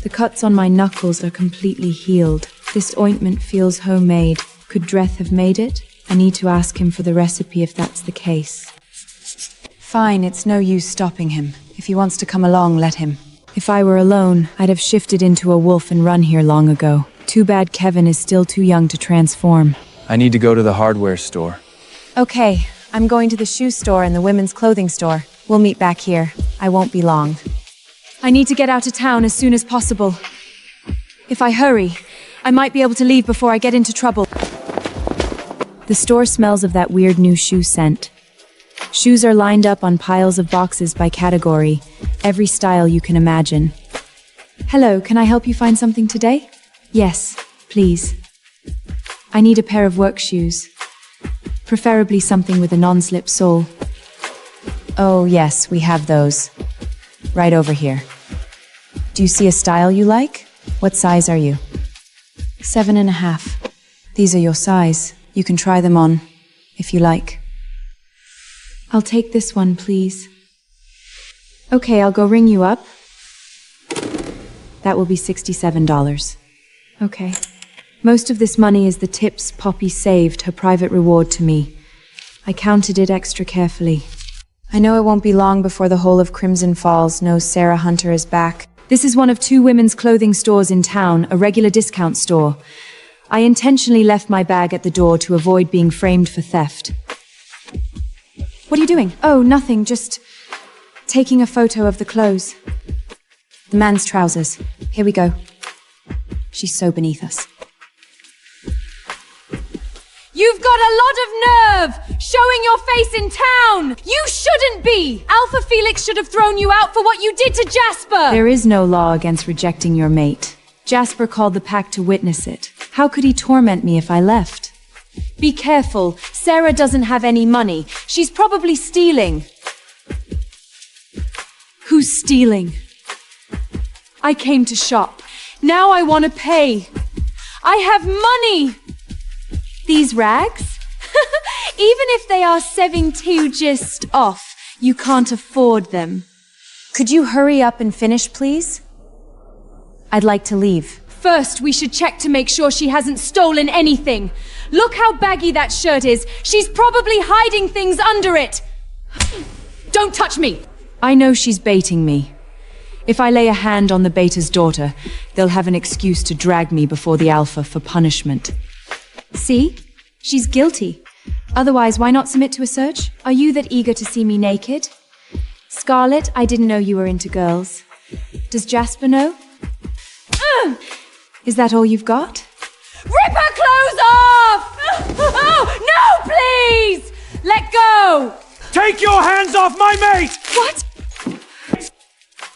[SPEAKER 5] The cuts on my knuckles are completely healed. This ointment feels homemade. Could Dreth have made it? I need to ask him for the recipe if that's the case. Fine, it's no use stopping him. If he wants to come along, let him. If I were alone, I'd have shifted into a wolf and run here long ago. Too bad Kevin is still too young to transform.
[SPEAKER 2] I need to go to the hardware store.
[SPEAKER 5] Okay, I'm going to the shoe store and the women's clothing store. We'll meet back here. I won't be long. I need to get out of town as soon as possible. If I hurry, I might be able to leave before I get into trouble. The store smells of that weird new shoe scent. Shoes are lined up on piles of boxes by category, every style you can imagine. Hello, can I help you find something today? Yes, please. I need a pair of work shoes. Preferably something with a non-slip sole. Oh yes, we have those. Right over here. Do you see a style you like? What size are you? 7.5. These are your size. You can try them on, if you like. I'll take this one, please. Okay, I'll go ring you up. That will be $67. Okay. Most of this money is the tips Poppy saved, her private reward to me. I counted it extra carefully. I know it won't be long before the whole of Crimson Falls knows Sarah Hunter is back. This is one of 2 women's clothing stores in town, a regular discount store. I intentionally left my bag at the door to avoid being framed for theft. What are you doing? Oh, nothing, just taking a photo of the clothes. The man's trousers. Here we go. She's so beneath us.
[SPEAKER 1] You've got a lot of nerve, showing your face in town! You shouldn't be! Alpha Felix should have thrown you out for what you did to Jasper!
[SPEAKER 5] There is no law against rejecting your mate. Jasper called the pack to witness it. How could he torment me if I left?
[SPEAKER 1] Be careful. Sarah doesn't have any money. She's probably stealing. Who's stealing? I came to shop. Now I want to pay. I have money! These rags? Even if they are 72 just off, you can't afford them.
[SPEAKER 5] Could you hurry up and finish, please? I'd like to leave.
[SPEAKER 1] First, we should check to make sure she hasn't stolen anything. Look how baggy that shirt is. She's probably hiding things under it. Don't touch me!
[SPEAKER 5] I know she's baiting me. If I lay a hand on the baiter's daughter, they'll have an excuse to drag me before the Alpha for punishment.
[SPEAKER 6] See? She's guilty. Otherwise, why not submit to a search? Are you that eager to see me naked? Scarlet, I didn't know you were into girls. Does Jasper know? Is that all you've got?
[SPEAKER 1] Rip her clothes off! Oh, no, please! Let go!
[SPEAKER 11] Take your hands off my mate!
[SPEAKER 1] What?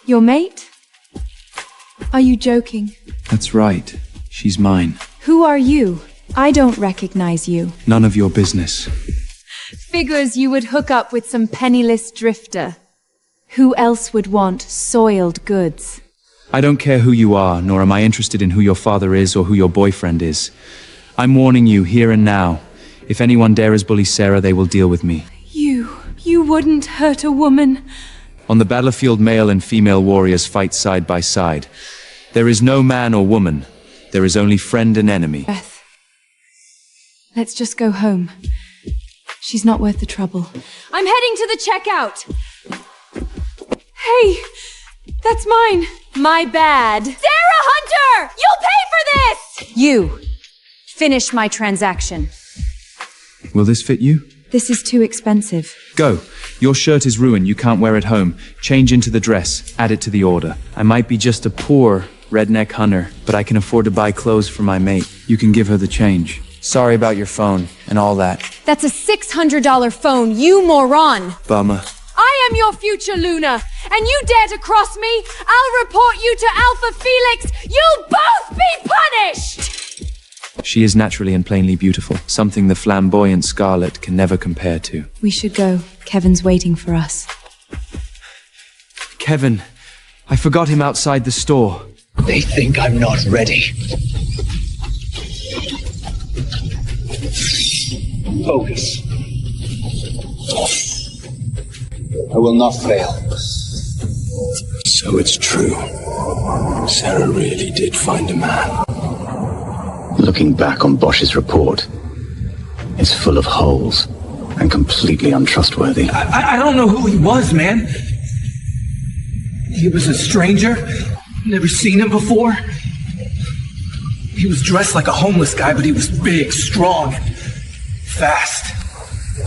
[SPEAKER 6] Your mate? Are you joking?
[SPEAKER 2] That's right. She's mine.
[SPEAKER 6] Who are you? I don't recognize you.
[SPEAKER 2] None of your business.
[SPEAKER 1] Figures you would hook up with some penniless drifter.
[SPEAKER 6] Who else would want soiled goods?
[SPEAKER 2] I don't care who you are, nor am I interested in who your father is or who your boyfriend is. I'm warning you here and now. If anyone dares bully Sarah, they will deal with me.
[SPEAKER 1] You wouldn't hurt a woman.
[SPEAKER 2] On the battlefield, male and female warriors fight side by side. There is no man or woman. There is only friend and enemy.
[SPEAKER 6] Beth, let's just go home. She's not worth the trouble.
[SPEAKER 1] I'm heading to the checkout. Hey, that's mine. My bad. Sarah Hunter! You'll pay for this!
[SPEAKER 5] You! Finish my transaction.
[SPEAKER 2] Will this fit you?
[SPEAKER 6] This is too expensive.
[SPEAKER 2] Go. Your shirt is ruined. You can't wear it home. Change into the dress. Add it to the order. I might be just a poor redneck hunter, but I can afford to buy clothes for my mate. You can give her the change. Sorry about your phone and all that.
[SPEAKER 1] That's a $600 phone, you moron!
[SPEAKER 2] Bummer.
[SPEAKER 1] I am your future Luna, and you dare to cross me, I'll report you to Alpha Felix! You'll both be punished!
[SPEAKER 2] She is naturally and plainly beautiful, something the flamboyant Scarlet can never compare to.
[SPEAKER 6] We should go. Kevin's waiting for us.
[SPEAKER 2] Kevin, I forgot him outside the store.
[SPEAKER 13] They think I'm not ready. Focus. I will not fail. So it's true. Sarah really did find a man. Looking back on Bosch's report, it's full of holes and completely untrustworthy.
[SPEAKER 14] I don't know who he was, man. He was a stranger. Never seen him before. He was dressed like a homeless guy, but he was big, strong, and fast.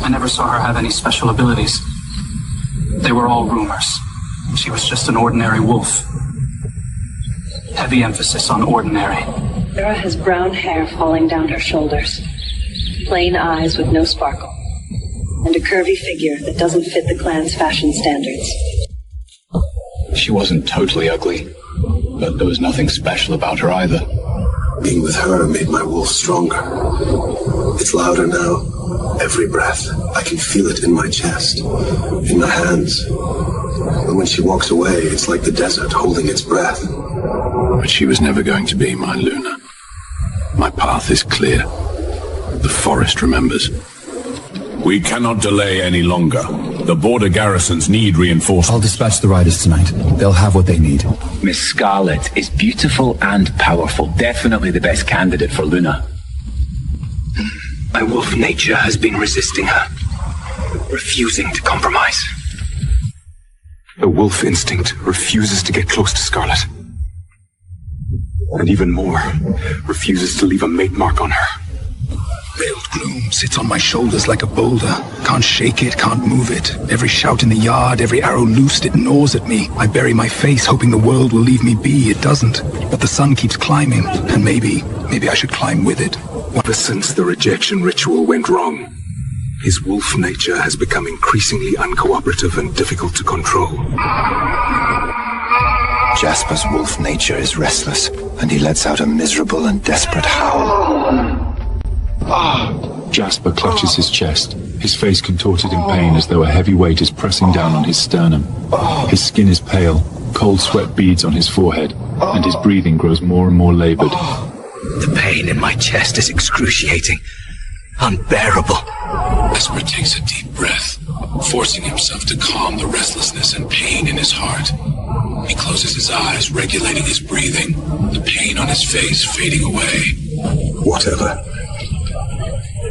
[SPEAKER 15] I never saw her have any special abilities. They were all rumors. She was just an ordinary wolf. Heavy emphasis on ordinary.
[SPEAKER 16] Sarah has brown hair falling down her shoulders, plain eyes with no sparkle, and a curvy figure that doesn't fit the clan's fashion standards.
[SPEAKER 13] She wasn't totally ugly, but there was nothing special about her either.
[SPEAKER 17] Being with her made my wolf stronger. It's louder now. Every breath. I can feel it in my chest, in my hands. And when she walks away, it's like the desert holding its breath.
[SPEAKER 13] But she was never going to be my Luna. My path is clear. The forest remembers.
[SPEAKER 18] We cannot delay any longer. The border garrisons need reinforcements.
[SPEAKER 19] I'll dispatch the riders tonight. They'll have what they need.
[SPEAKER 13] Miss Scarlet is beautiful and powerful. Definitely the best candidate for Luna. My wolf nature has been resisting her, refusing to compromise.
[SPEAKER 17] The wolf instinct refuses to get close to Scarlet. And even more, refuses to leave a mate mark on her.
[SPEAKER 19] Veiled gloom sits on my shoulders like a boulder. Can't shake it, can't move it. Every shout in the yard, every arrow loosed, it gnaws at me. I bury my face, hoping the world will leave me be. It doesn't. But the sun keeps climbing, and maybe I should climb with it. Ever since the rejection ritual went wrong, his wolf nature has become increasingly uncooperative and difficult to control.
[SPEAKER 13] Jasper's wolf nature is restless, and he lets out a miserable and desperate howl.
[SPEAKER 20] Jasper clutches his chest, his face contorted in pain as though a heavy weight is pressing down on his sternum. His skin is pale, cold sweat beads on his forehead, and his breathing grows more and more labored.
[SPEAKER 19] The pain in my chest is excruciating, unbearable.
[SPEAKER 18] Jasper takes a deep breath, forcing himself to calm the restlessness and pain in his heart. He closes his eyes, regulating his breathing, the pain on his face fading away.
[SPEAKER 17] Whatever.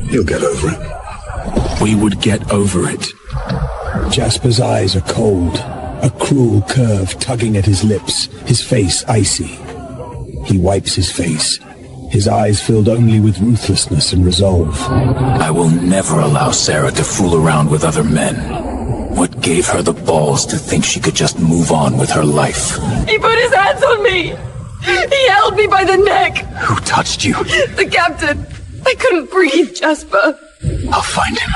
[SPEAKER 17] He'll get over it.
[SPEAKER 19] We would get over it.
[SPEAKER 21] Jasper's eyes are cold, a cruel curve tugging at his lips, his face icy. He wipes his face, his eyes filled only with ruthlessness and resolve.
[SPEAKER 22] I will never allow Sarah to fool around with other men. What gave her the balls to think she could just move on with her life?
[SPEAKER 23] He put his hands on me! He held me by the neck!
[SPEAKER 19] Who touched you?
[SPEAKER 23] The captain! I couldn't breathe, Jasper.
[SPEAKER 19] I'll find him.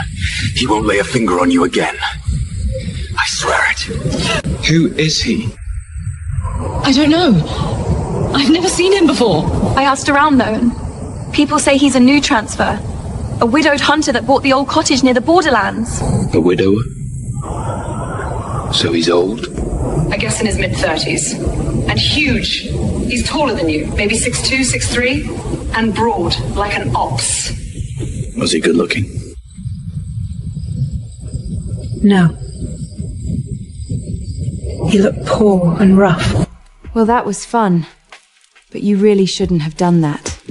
[SPEAKER 19] He won't lay a finger on you again. I swear it.
[SPEAKER 20] Who is he?
[SPEAKER 23] I don't know. I've never seen him before.
[SPEAKER 24] I asked around though, and people say he's a new transfer. A widowed hunter that bought the old cottage near the borderlands.
[SPEAKER 20] A widower? So he's old?
[SPEAKER 23] I guess in his mid-30s. And huge. He's taller than you. Maybe 6'2", 6'3", and broad, like an ox.
[SPEAKER 20] Was he good looking?
[SPEAKER 24] No. He looked poor and rough.
[SPEAKER 5] Well, that was fun. But you really shouldn't have done that.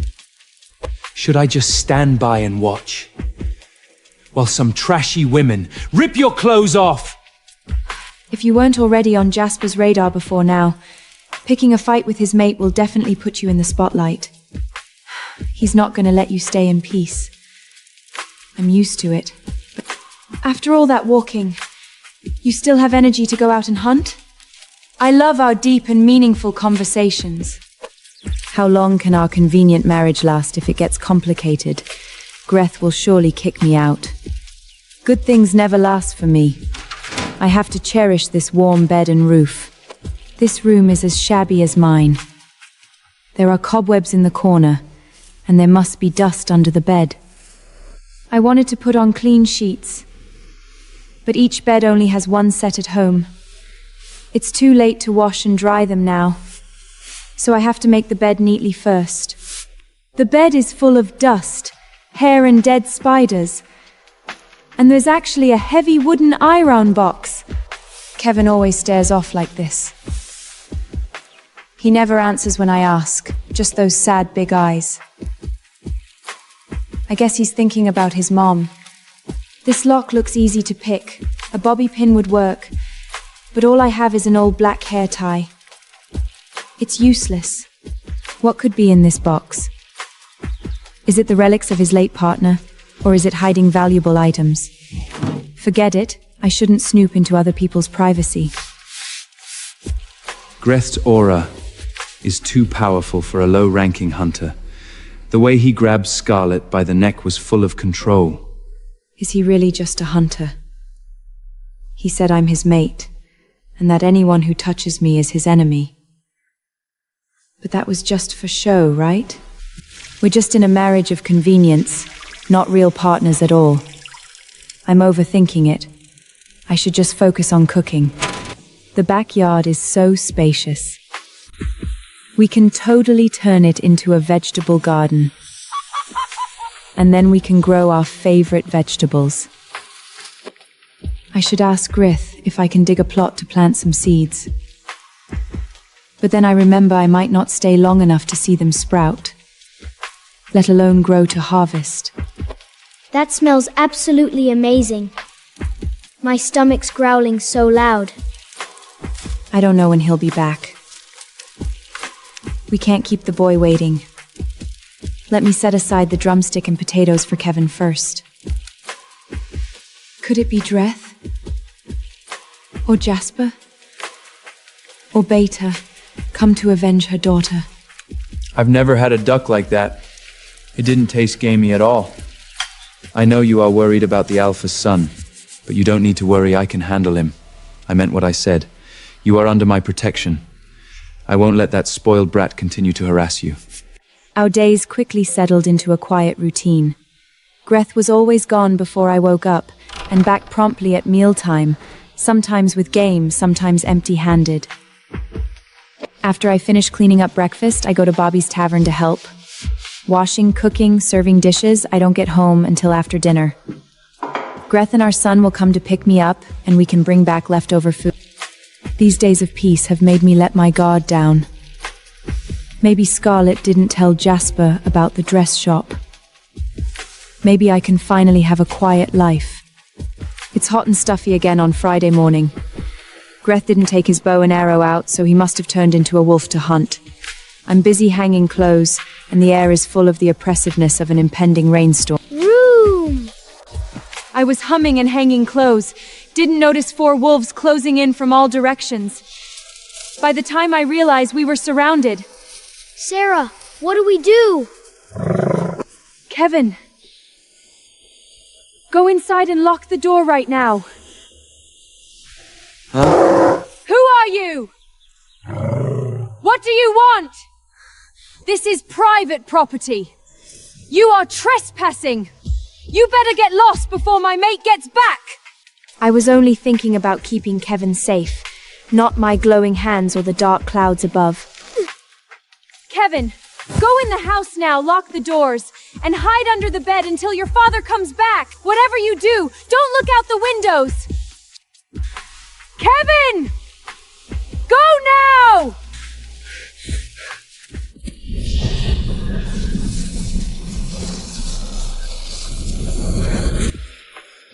[SPEAKER 2] Should I just stand by and watch? While some trashy women rip your clothes off?
[SPEAKER 5] If you weren't already on Jasper's radar before now, picking a fight with his mate will definitely put you in the spotlight. He's not going to let you stay in peace. I'm used to it. But after all that walking, you still have energy to go out and hunt? I love our deep and meaningful conversations. How long can our convenient marriage last if it gets complicated? Greth will surely kick me out. Good things never last for me. I have to cherish this warm bed and roof. This room is as shabby as mine. There are cobwebs in the corner, and there must be dust under the bed. I wanted to put on clean sheets, but each bed only has one set at home. It's too late to wash and dry them now, so I have to make the bed neatly first. The bed is full of dust, hair and dead spiders, and there's actually a heavy wooden iron box. Kevin always stares off like this. He never answers when I ask, just those sad big eyes. I guess he's thinking about his mom. This lock looks easy to pick. A bobby pin would work, but all I have is an old black hair tie. It's useless. What could be in this box? Is it the relics of his late partner, or is it hiding valuable items? Forget it. I shouldn't snoop into other people's privacy.
[SPEAKER 2] Greth's aura is too powerful for a low-ranking hunter. The way he grabbed Scarlet by the neck was full of control.
[SPEAKER 5] Is he really just a hunter? He said I'm his mate, and that anyone who touches me is his enemy. But that was just for show, right? We're just in a marriage of convenience, not real partners at all. I'm overthinking it. I should just focus on cooking. The backyard is so spacious. We can totally turn it into a vegetable garden. And then we can grow our favorite vegetables. I should ask Grith if I can dig a plot to plant some seeds. But then I remember I might not stay long enough to see them sprout, let alone grow to harvest.
[SPEAKER 6] That smells absolutely amazing. My stomach's growling so loud.
[SPEAKER 5] I don't know when he'll be back. We can't keep the boy waiting. Let me set aside the drumstick and potatoes for Kevin first. Could it be Dreth? Or Jasper? Or Beta, come to avenge her daughter?
[SPEAKER 2] I've never had a duck like that. It didn't taste gamey at all. I know you are worried about the Alpha's son, but you don't need to worry, I can handle him. I meant what I said. You are under my protection. I won't let that spoiled brat continue to harass you.
[SPEAKER 5] Our days quickly settled into a quiet routine. Greth was always gone before I woke up, and back promptly at mealtime, sometimes with games, sometimes empty-handed. After I finish cleaning up breakfast, I go to Bobby's Tavern to help. Washing, cooking, serving dishes, I don't get home until after dinner. Greth and our son will come to pick me up, and we can bring back leftover food. These days of peace have made me let my guard down. Maybe Scarlet didn't tell Jasper about the dress shop. Maybe I can finally have a quiet life. It's hot and stuffy again on Friday morning. Greth didn't take his bow and arrow out, so he must have turned into a wolf to hunt. I'm busy hanging clothes, and the air is full of the oppressiveness of an impending rainstorm.
[SPEAKER 1] Room! I was humming and hanging clothes, didn't notice 4 wolves closing in from all directions. By the time I realized, we were surrounded.
[SPEAKER 12] Sarah, what do we do?
[SPEAKER 1] Kevin. Go inside and lock the door right now.
[SPEAKER 9] Huh?
[SPEAKER 1] Who are you? What do you want? This is private property. You are trespassing. You better get lost before my mate gets back.
[SPEAKER 5] I was only thinking about keeping Kevin safe, not my glowing hands or the dark clouds above.
[SPEAKER 1] Kevin, go in the house now, lock the doors, and hide under the bed until your father comes back. Whatever you do, don't look out the windows. Kevin! Go now!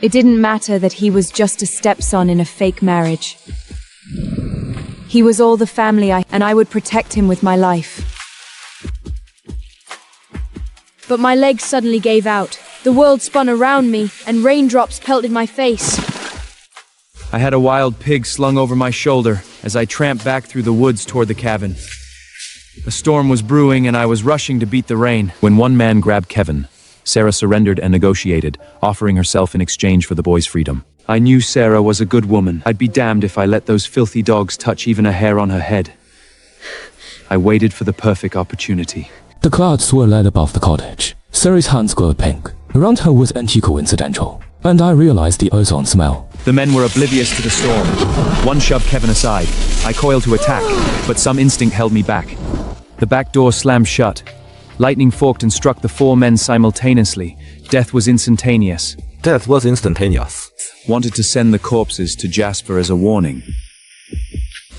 [SPEAKER 5] It didn't matter that he was just a stepson in a fake marriage. He was all the family and I would protect him with my life.
[SPEAKER 6] But my legs suddenly gave out. The world spun around me, and raindrops pelted my face.
[SPEAKER 2] I had a wild pig slung over my shoulder as I tramped back through the woods toward the cabin. A storm was brewing and I was rushing to beat the rain when one man grabbed Kevin. Sarah surrendered and negotiated, offering herself in exchange for the boy's freedom. I knew Sarah was a good woman. I'd be damned if I let those filthy dogs touch even a hair on her head. I waited for the perfect opportunity.
[SPEAKER 3] The clouds were light above the cottage. Sarah's hands glowed pink. Around her was anti-coincidental, and I realized the ozone smell.
[SPEAKER 2] The men were oblivious to the storm. One shoved Kevin aside. I coiled to attack, but some instinct held me back. The back door slammed shut. Lightning forked and struck the 4 men simultaneously. Death was instantaneous.
[SPEAKER 4] Death was instantaneous.
[SPEAKER 2] Wanted to send the corpses to Jasper as a warning,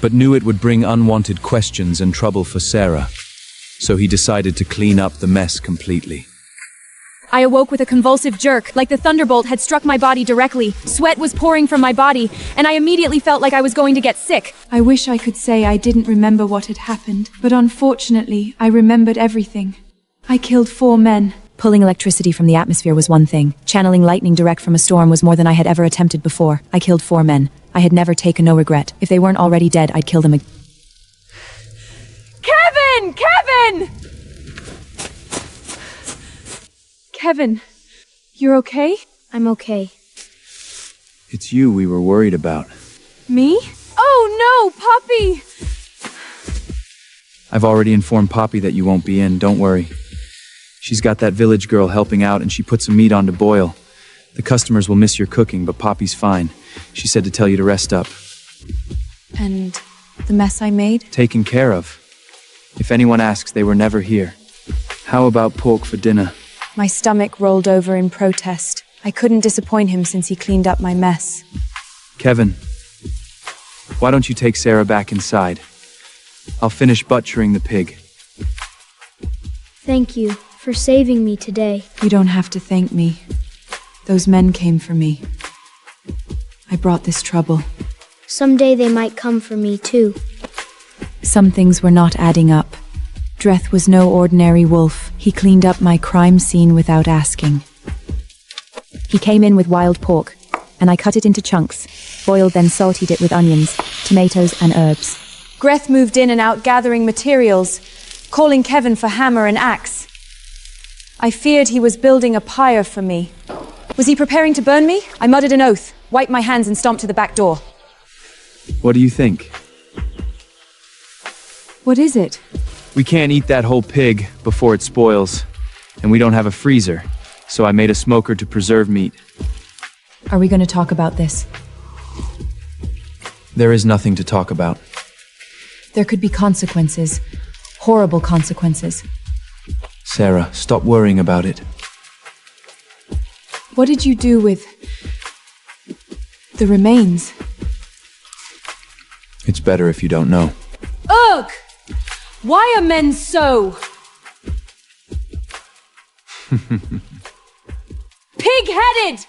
[SPEAKER 2] but knew it would bring unwanted questions and trouble for Sarah. So he decided to clean up the mess completely.
[SPEAKER 1] I awoke with a convulsive jerk, like the thunderbolt had struck my body directly. Sweat was pouring from my body, and I immediately felt like I was going to get sick.
[SPEAKER 5] I wish I could say I didn't remember what had happened, but unfortunately, I remembered everything. I killed 4 men. Pulling electricity from the atmosphere was one thing. Channeling lightning direct from a storm was more than I had ever attempted before. I killed 4 men. I had never taken no regret. If they weren't already dead, I'd kill them again.
[SPEAKER 1] Kevin! Kevin! Kevin, you're okay?
[SPEAKER 6] I'm okay.
[SPEAKER 2] It's you we were worried about.
[SPEAKER 1] Me? Oh no, Poppy!
[SPEAKER 2] I've already informed Poppy that you won't be in, don't worry. She's got that village girl helping out and she put some meat on to boil. The customers will miss your cooking, but Poppy's fine. She said to tell you to rest up.
[SPEAKER 5] And the mess I made?
[SPEAKER 2] Taken care of. If anyone asks, they were never here. How about pork for dinner?
[SPEAKER 5] My stomach rolled over in protest. I couldn't disappoint him since he cleaned up my mess.
[SPEAKER 2] Kevin, why don't you take Sarah back inside? I'll finish butchering the pig.
[SPEAKER 6] Thank you for saving me today.
[SPEAKER 5] You don't have to thank me. Those men came for me. I brought this trouble.
[SPEAKER 6] Someday they might come for me too.
[SPEAKER 5] Some things were not adding up. Dreth was no ordinary wolf. He cleaned up my crime scene without asking. He came in with wild pork, and I cut it into chunks, boiled then salted it with onions, tomatoes and herbs.
[SPEAKER 1] Greth moved in and out gathering materials, calling Kevin for hammer and axe.
[SPEAKER 5] I feared he was building a pyre for me. Was he preparing to burn me? I muttered an oath, wiped my hands and stomped to the back door.
[SPEAKER 2] What do you think?
[SPEAKER 5] What is it?
[SPEAKER 2] We can't eat that whole pig before it spoils, and we don't have a freezer, so I made a smoker to preserve meat.
[SPEAKER 5] Are we going to talk about this?
[SPEAKER 2] There is nothing to talk about.
[SPEAKER 5] There could be consequences. Horrible consequences.
[SPEAKER 2] Sarah, stop worrying about it.
[SPEAKER 5] What did you do with the remains?
[SPEAKER 2] It's better if you don't know.
[SPEAKER 1] Ugh! Why are men so... pig-headed?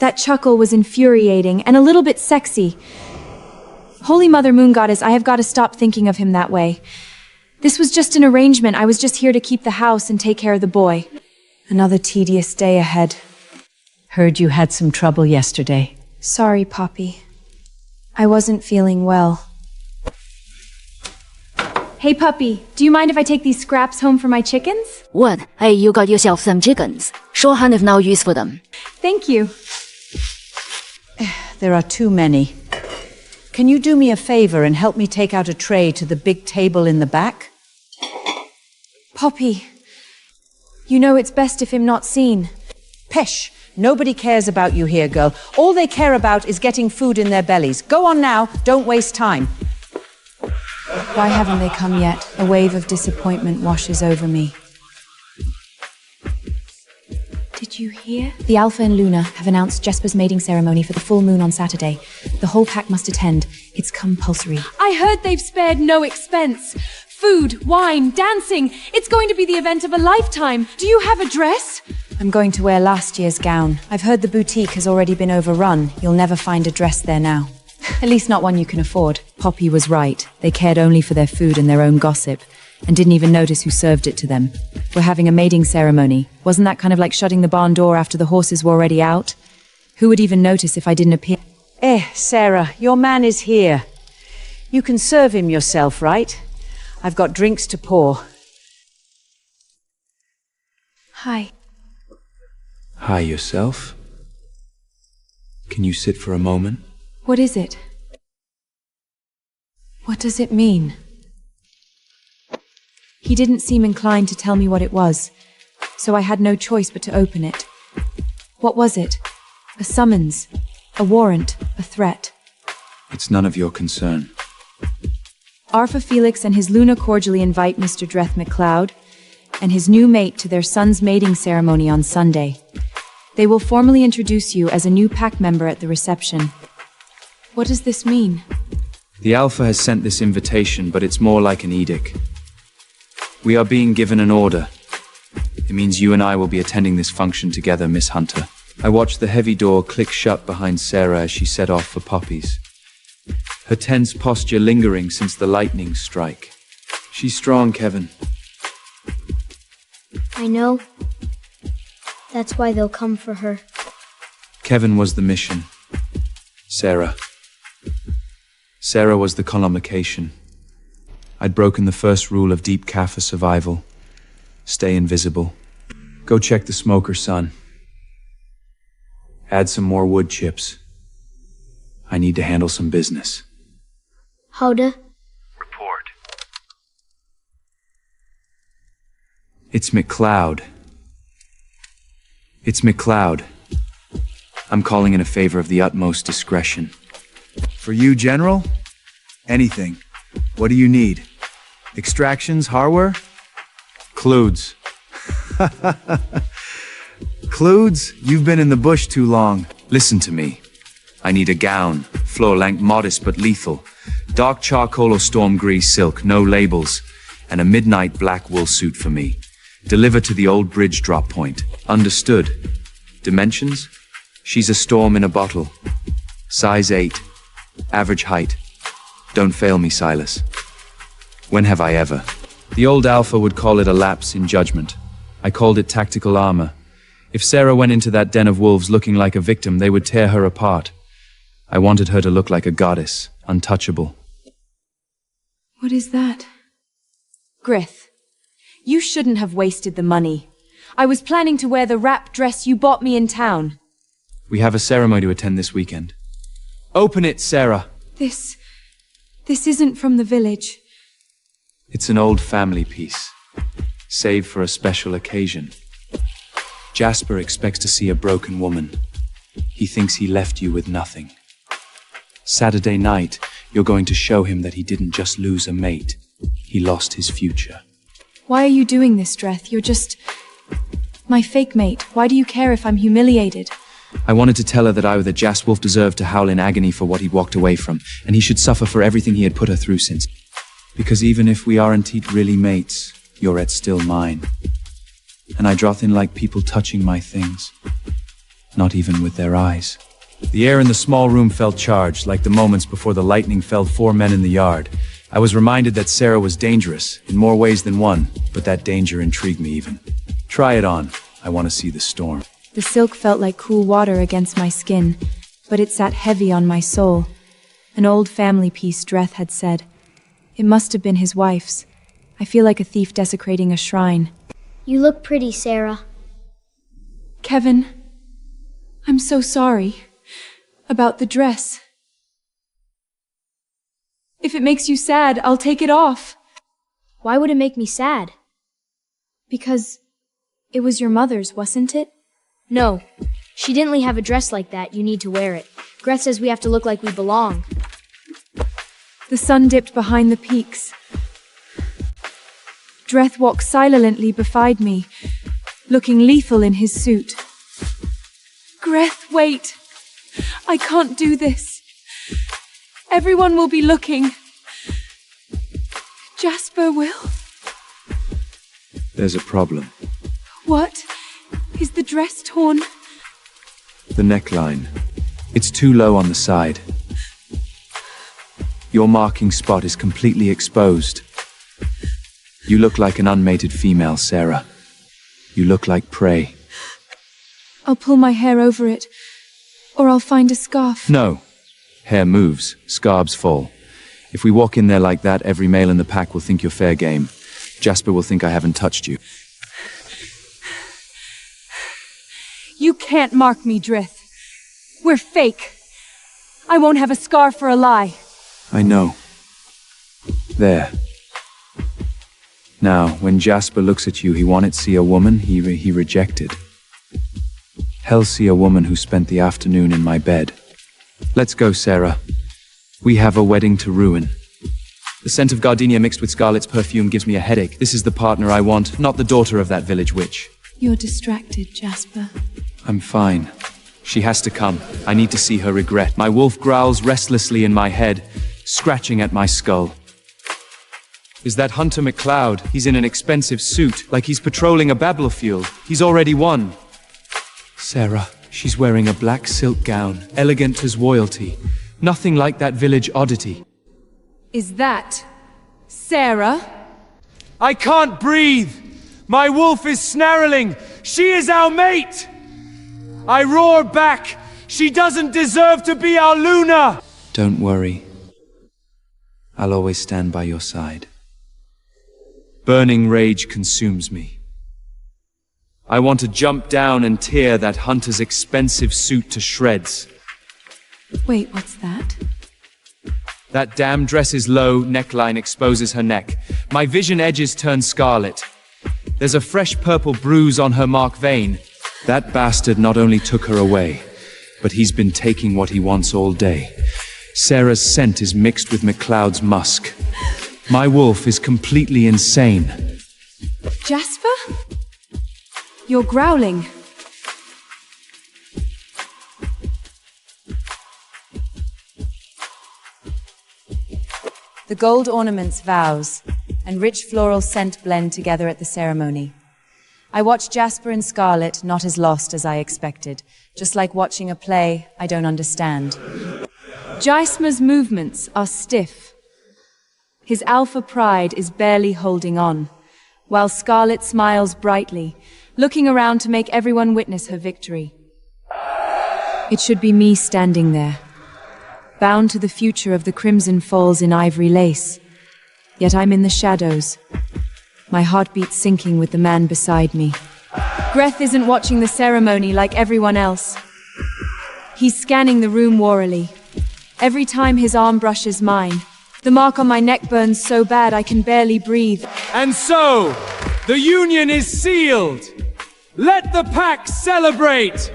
[SPEAKER 5] That chuckle was infuriating and a little bit sexy. Holy Mother Moon Goddess, I have got to stop thinking of him that way. This was just an arrangement. I was just here to keep the house and take care of the boy. Another tedious day ahead.
[SPEAKER 7] Heard you had some trouble yesterday.
[SPEAKER 5] Sorry, Poppy. I wasn't feeling well. Hey, Puppy, do you mind if I take these scraps home for my chickens?
[SPEAKER 8] What? Hey, you got yourself some chickens. Sure hand of no use for them.
[SPEAKER 5] Thank you.
[SPEAKER 7] There are too many. Can you do me a favor and help me take out a tray to the big table in the back?
[SPEAKER 5] Poppy, you know it's best if I'm not seen.
[SPEAKER 7] Pesh! Nobody cares about you here, girl. All they care about is getting food in their bellies. Go on now, don't waste time.
[SPEAKER 5] Why haven't they come yet? A wave of disappointment washes over me. Did you hear? The Alpha and Luna have announced Jesper's mating ceremony for the full moon on Saturday. The whole pack must attend. It's compulsory.
[SPEAKER 1] I heard they've spared no expense. Food, wine, dancing. It's going to be the event of a lifetime. Do you have a dress?
[SPEAKER 5] I'm going to wear last year's gown. I've heard the boutique has already been overrun. You'll never find a dress there now. At least not one you can afford. Poppy was right. They cared only for their food and their own gossip, and didn't even notice who served it to them. We're having a mating ceremony. Wasn't that kind of like shutting the barn door after the horses were already out? Who would even notice if I didn't appear?
[SPEAKER 7] Sarah, your man is here. You can serve him yourself, right? I've got drinks to pour.
[SPEAKER 5] Hi.
[SPEAKER 2] Hi, yourself. Can you sit for a moment?
[SPEAKER 5] What is it? What does it mean? He didn't seem inclined to tell me what it was, so I had no choice but to open it. What was it? A summons? A warrant? A threat?
[SPEAKER 2] It's none of your concern.
[SPEAKER 5] Arthur Felix and his Luna cordially invite Mr. Dreth MacLeod and his new mate to their son's mating ceremony on Sunday. They will formally introduce you as a new pack member at the reception. What does this mean?
[SPEAKER 2] The Alpha has sent this invitation, but it's more like an edict. We are being given an order. It means you and I will be attending this function together, Miss Hunter. I watched the heavy door click shut behind Sarah as she set off for Poppies. Her tense posture lingering since the lightning strike. She's strong, Kevin.
[SPEAKER 6] I know. That's why they'll come for her.
[SPEAKER 2] Kevin was the mission. Sarah was the collocation. I'd broken the first rule of Deep Kaffir survival. Stay invisible. Go check the smoker, son. Add some more wood chips. I need to handle some business.
[SPEAKER 6] Howda?
[SPEAKER 18] Report.
[SPEAKER 2] It's MacLeod. It's MacLeod. I'm calling in a favor of the utmost discretion. For you, General? Anything. What do you need? Extractions, hardware? Clues. Clues? You've been in the bush too long. Listen to me. I need a gown, floor-length, modest but lethal. Dark charcoal or storm grease silk, no labels. And a midnight black wool suit for me. Deliver to the old bridge drop point. Understood. Dimensions? She's a storm in a bottle. Size 8. Average height. Don't fail me, Silas. When have I ever? The old Alpha would call it a lapse in judgment. I called it tactical armor. If Sarah went into that den of wolves looking like a victim, they would tear her apart. I wanted her to look like a goddess, untouchable.
[SPEAKER 5] What is that? Grith. You shouldn't have wasted the money. I was planning to wear the wrap dress you bought me in town.
[SPEAKER 2] We have a ceremony to attend this weekend. Open it, Sarah.
[SPEAKER 5] This isn't from the village.
[SPEAKER 2] It's an old family piece, saved for a special occasion. Jasper expects to see a broken woman. He thinks he left you with nothing. Saturday night, you're going to show him that he didn't just lose a mate. He lost his future.
[SPEAKER 5] Why are you doing this, Dreth? You're just my fake mate. Why do you care if I'm humiliated?
[SPEAKER 2] I wanted to tell her that the Jaswolf deserved to howl in agony for what he'd walked away from, and he should suffer for everything he had put her through since. Because even if we aren't really mates, you're still mine. And I drawth in like people touching my things. Not even with their eyes. The air in the small room felt charged, like the moments before the lightning felled 4 men in the yard. I was reminded that Sarah was dangerous, in more ways than one, but that danger intrigued me even. Try it on. I want to see the storm.
[SPEAKER 5] The silk felt like cool water against my skin, but it sat heavy on my soul. An old family piece, Dreth had said. It must have been his wife's. I feel like a thief desecrating a shrine.
[SPEAKER 6] You look pretty, Sarah.
[SPEAKER 5] Kevin, I'm so sorry. About the dress. If it makes you sad, I'll take it off.
[SPEAKER 6] Why would it make me sad?
[SPEAKER 5] Because it was your mother's, wasn't it?
[SPEAKER 6] No. She didn't have a dress like that. You need to wear it. Greth says we have to look like we belong.
[SPEAKER 5] The sun dipped behind the peaks. Dreth walked silently beside me, looking lethal in his suit. Greth, wait! I can't do this. Everyone will be looking. Jasper will.
[SPEAKER 2] There's a problem.
[SPEAKER 5] What? Is the dress torn?
[SPEAKER 2] The neckline. It's too low on the side. Your marking spot is completely exposed. You look like an unmated female, Sarah. You look like prey.
[SPEAKER 5] I'll pull my hair over it, or I'll find a scarf.
[SPEAKER 2] No. Hair moves, scabs fall. If we walk in there like that, every male in the pack will think you're fair game. Jasper will think I haven't touched you.
[SPEAKER 5] You can't mark me, Dreth. We're fake. I won't have a scar for a lie.
[SPEAKER 2] I know. There. Now, when Jasper looks at you, he wanted see a woman he rejected. Hell see a woman who spent the afternoon in my bed. Let's go, Sarah. We have a wedding to ruin. The scent of gardenia mixed with Scarlet's perfume gives me a headache. This is the partner I want, not the daughter of that village witch.
[SPEAKER 5] You're distracted, Jasper.
[SPEAKER 2] I'm fine. She has to come. I need to see her regret. My wolf growls restlessly in my head, scratching at my skull. Is that Hunter McLeod? He's in an expensive suit, like he's patrolling a battlefield. He's already won. Sarah, she's wearing a black silk gown, elegant as royalty. Nothing like that village oddity.
[SPEAKER 5] Is that Sarah?
[SPEAKER 2] I can't breathe! My wolf is snarling! She is our mate! I roar back! She doesn't deserve to be our Luna! Don't worry. I'll always stand by your side. Burning rage consumes me. I want to jump down and tear that hunter's expensive suit to shreds.
[SPEAKER 5] Wait, what's that?
[SPEAKER 2] That damn dress is low, neckline exposes her neck. My vision edges turn scarlet. There's a fresh purple bruise on her mark vein. That bastard not only took her away, but he's been taking what he wants all day. Sarah's scent is mixed with McLeod's musk. My wolf is completely insane.
[SPEAKER 5] Jasper? You're growling. The gold ornaments, vows, and rich floral scent blend together at the ceremony. I watch Jasper and Scarlet not as lost as I expected, just like watching a play I don't understand. Jasper's movements are stiff. His alpha pride is barely holding on, while Scarlet smiles brightly, looking around to make everyone witness her victory. It should be me standing there, bound to the future of the Crimson Falls in ivory lace. Yet I'm in the shadows. my heartbeat sinking with the man beside me. Greth isn't watching the ceremony like everyone else. He's scanning the room warily. Every time his arm brushes mine, the mark on my neck burns so bad I can barely breathe.
[SPEAKER 10] And so, the union is sealed! Let the pack celebrate!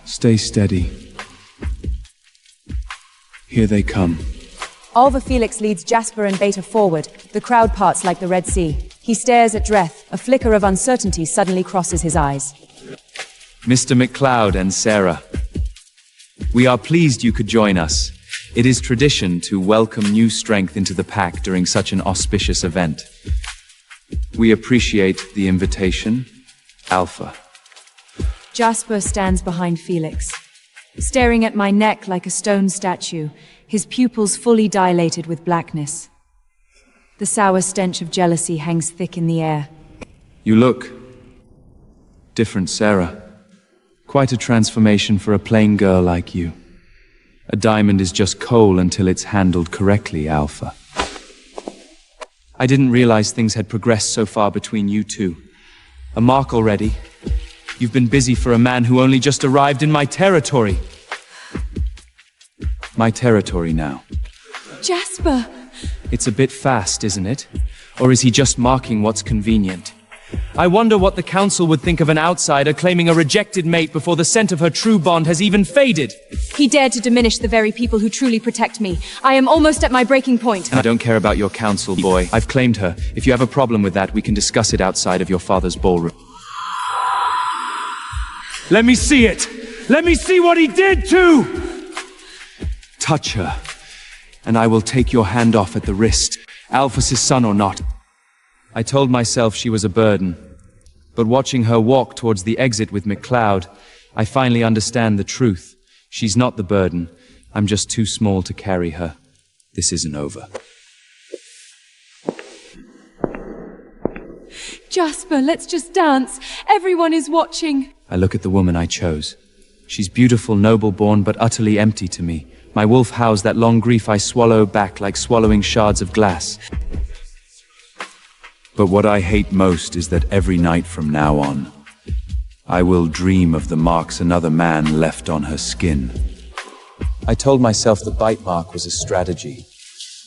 [SPEAKER 2] Stay steady. Here they come.
[SPEAKER 5] Alva Felix leads Jasper and Beta forward. The crowd parts like the Red Sea. He stares at Dreth. A flicker of uncertainty suddenly crosses his eyes.
[SPEAKER 2] Mr. McLeod and Sarah, we are pleased you could join us. It is tradition to welcome new strength into the pack during such an auspicious event. We appreciate the invitation, Alpha.
[SPEAKER 5] Jasper stands behind Felix, staring at my neck like a stone statue, his pupils fully dilated with blackness. The sour stench of jealousy hangs thick in the air.
[SPEAKER 2] You look different, Sarah. Quite a transformation for a plain girl like you. A diamond is just coal until it's handled correctly, Alpha. I didn't realize things had progressed so far between you two. A mark already. You've been busy for a man who only just arrived in my territory. My territory now.
[SPEAKER 5] Jasper!
[SPEAKER 2] It's a bit fast, isn't it? Or is he just marking what's convenient? I wonder what the council would think of an outsider claiming a rejected mate before the scent of her true bond has even faded.
[SPEAKER 5] He dared to diminish the very people who truly protect me. I am almost at my breaking point.
[SPEAKER 2] I don't care about your council, boy. I've claimed her. If you have a problem with that, we can discuss it outside of your father's ballroom.
[SPEAKER 10] Let me see it! Let me see what he did to!
[SPEAKER 2] Touch her, and I will take your hand off at the wrist, Alphys' son or not. I told myself she was a burden, but watching her walk towards the exit with McLeod, I finally understand the truth. She's not the burden. I'm just too small to carry her. This isn't over.
[SPEAKER 5] Jasper, let's just dance. Everyone is watching.
[SPEAKER 2] I look at the woman I chose. She's beautiful, noble-born, but utterly empty to me. My wolf howls that long grief I swallow back like swallowing shards of glass. But what I hate most is that every night from now on, I will dream of the marks another man left on her skin. I told myself the bite mark was a strategy,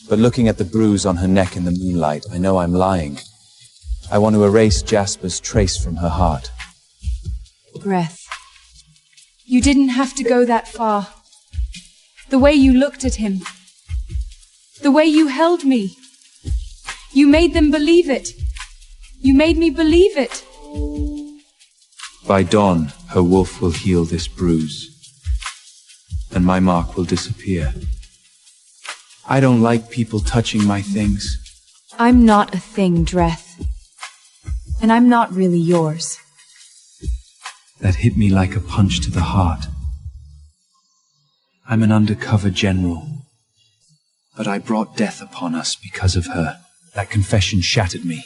[SPEAKER 2] but looking at the bruise on her neck in the moonlight, I know I'm lying. I want to erase Jasper's trace from her heart.
[SPEAKER 5] Greth, you didn't have to go that far. The way you looked at him, the way you held me, you made them believe it. You made me believe it.
[SPEAKER 2] By dawn, her wolf will heal this bruise, and my mark will disappear. I don't like people touching my things.
[SPEAKER 5] I'm not a thing, Dreth. And I'm not really yours.
[SPEAKER 2] That hit me like a punch to the heart. I'm an undercover general, but I brought death upon us because of her. That confession shattered me.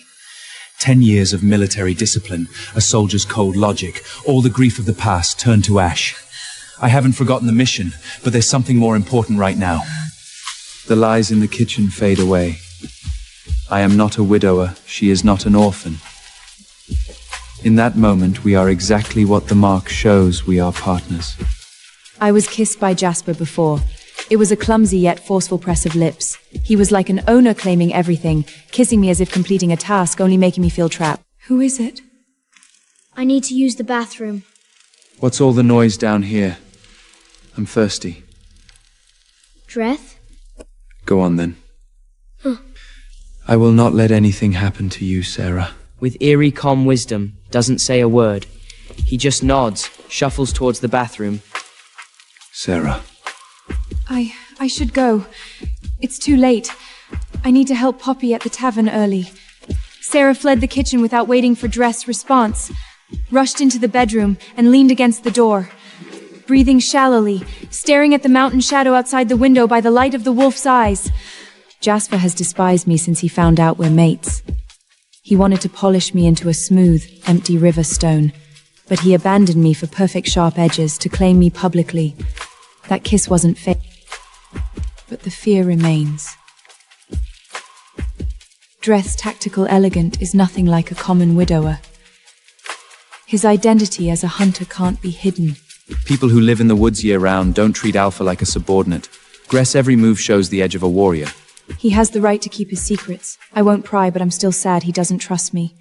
[SPEAKER 2] 10 years of military discipline, a soldier's cold logic, all the grief of the past turned to ash. I haven't forgotten the mission, but there's something more important right now. The lies in the kitchen fade away. I am not a widower, she is not an orphan. In that moment, we are exactly what the mark shows we are partners.
[SPEAKER 5] I was kissed by Jasper before. It was a clumsy yet forceful press of lips. He was like an owner claiming everything, kissing me as if completing a task, only making me feel trapped. Who is it?
[SPEAKER 6] I need to use the bathroom.
[SPEAKER 2] What's all the noise down here? I'm thirsty.
[SPEAKER 6] Dreth?
[SPEAKER 2] Go on then. I will not let anything happen to you, Sarah.
[SPEAKER 9] With eerie calm wisdom, doesn't say a word. He just nods, shuffles towards the bathroom.
[SPEAKER 2] Sarah.
[SPEAKER 5] I should go. It's too late. I need to help Poppy at the tavern early. Sarah fled the kitchen without waiting for Dreth's response, rushed into the bedroom, and leaned against the door. Breathing shallowly, staring at the mountain shadow outside the window by the light of the wolf's eyes. Jasper has despised me since he found out we're mates. He wanted to polish me into a smooth, empty river stone, but he abandoned me for perfect sharp edges to claim me publicly. That kiss wasn't fake, but the fear remains. dress tactical elegant is nothing like a common widower. His identity as a hunter can't be hidden.
[SPEAKER 2] People who live in the woods year-round don't treat Alpha like a subordinate. Gress' every move shows the edge of a warrior.
[SPEAKER 5] He has the right to keep his secrets. I won't pry, but I'm still sad he doesn't trust me.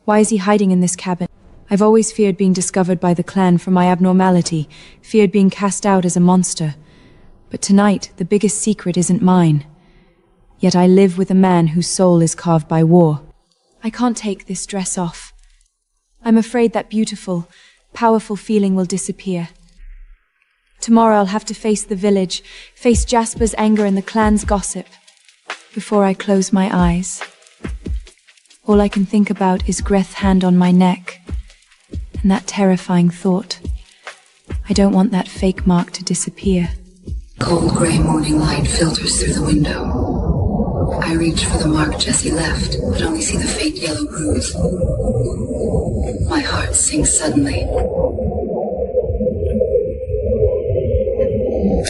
[SPEAKER 5] Why is he hiding in this cabin? I've always feared being discovered by the clan for my abnormality, feared being cast out as a monster. But tonight, the biggest secret isn't mine. Yet I live with a man whose soul is carved by war. I can't take this dress off. I'm afraid that beautiful, powerful feeling will disappear. Tomorrow I'll have to face the village, face Jasper's anger and the clan's gossip. Before I close my eyes, all I can think about is Greth's hand on my neck, and that terrifying thought. I don't want that fake mark to disappear.
[SPEAKER 11] Cold grey morning light filters through the window. I reach for the mark Jesse left, but only see the faint yellow bruise. My heart sinks suddenly.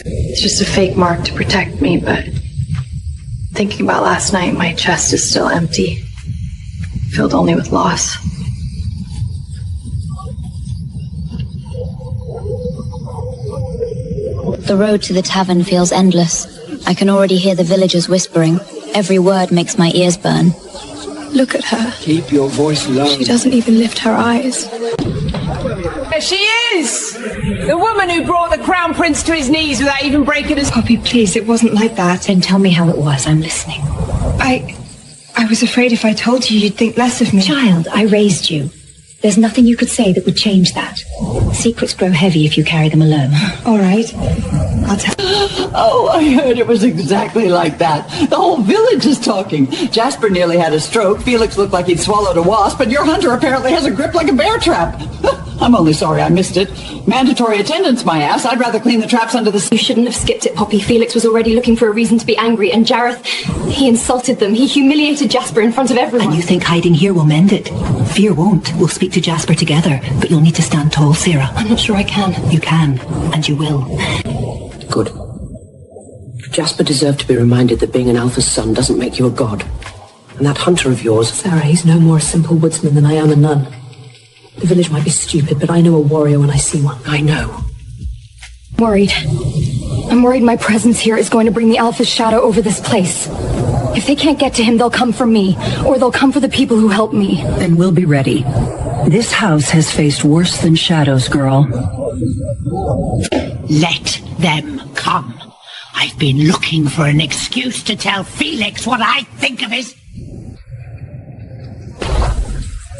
[SPEAKER 24] It's just a fake mark to protect me, but thinking about last night, my chest is still empty, filled only with loss.
[SPEAKER 8] The road to the tavern feels endless. I can already hear the villagers whispering. Every word makes my ears burn.
[SPEAKER 24] Look at her.
[SPEAKER 21] Keep your voice low.
[SPEAKER 24] She doesn't even lift her eyes.
[SPEAKER 14] There she is! The woman who brought the Crown Prince to his knees without even breaking his...
[SPEAKER 24] Poppy, please, it wasn't like that.
[SPEAKER 11] Then tell me how it was. I'm listening.
[SPEAKER 24] I was afraid if I told you, you'd think less of me.
[SPEAKER 11] Child, I raised you. There's nothing you could say that would change that. Secrets grow heavy if you carry them alone.
[SPEAKER 24] All right. I'll tell.
[SPEAKER 15] Oh, I heard it was exactly like that. The whole village is talking. Jasper nearly had a stroke. Felix looked like he'd swallowed a wasp, and your hunter apparently has a grip like a bear trap. I'm only sorry I missed it. Mandatory attendance, my ass. I'd rather clean the traps under the...
[SPEAKER 24] You shouldn't have skipped it, Poppy. Felix was already looking for a reason to be angry, and Jareth, he insulted them. He humiliated Jasper in front of everyone.
[SPEAKER 11] And you think hiding here will mend it? Fear won't. We'll speak to Jasper together, but you'll need to stand tall, Sarah.
[SPEAKER 24] I'm not sure I can.
[SPEAKER 11] You can, and you will.
[SPEAKER 16] Good. Jasper deserved to be reminded that being an Alpha's son doesn't make you a god. And that hunter of yours...
[SPEAKER 11] Sarah, he's no more a simple woodsman than I am a nun. The village might be stupid, but I know a warrior when I see one.
[SPEAKER 16] I know.
[SPEAKER 24] Worried. I'm worried my presence here is going to bring the Alpha's shadow over this place. If they can't get to him, they'll come for me, or they'll come for the people who help me.
[SPEAKER 11] Then we'll be ready. This house has faced worse than shadows, girl.
[SPEAKER 25] Let them come. I've been looking for an excuse to tell Felix what I think of his...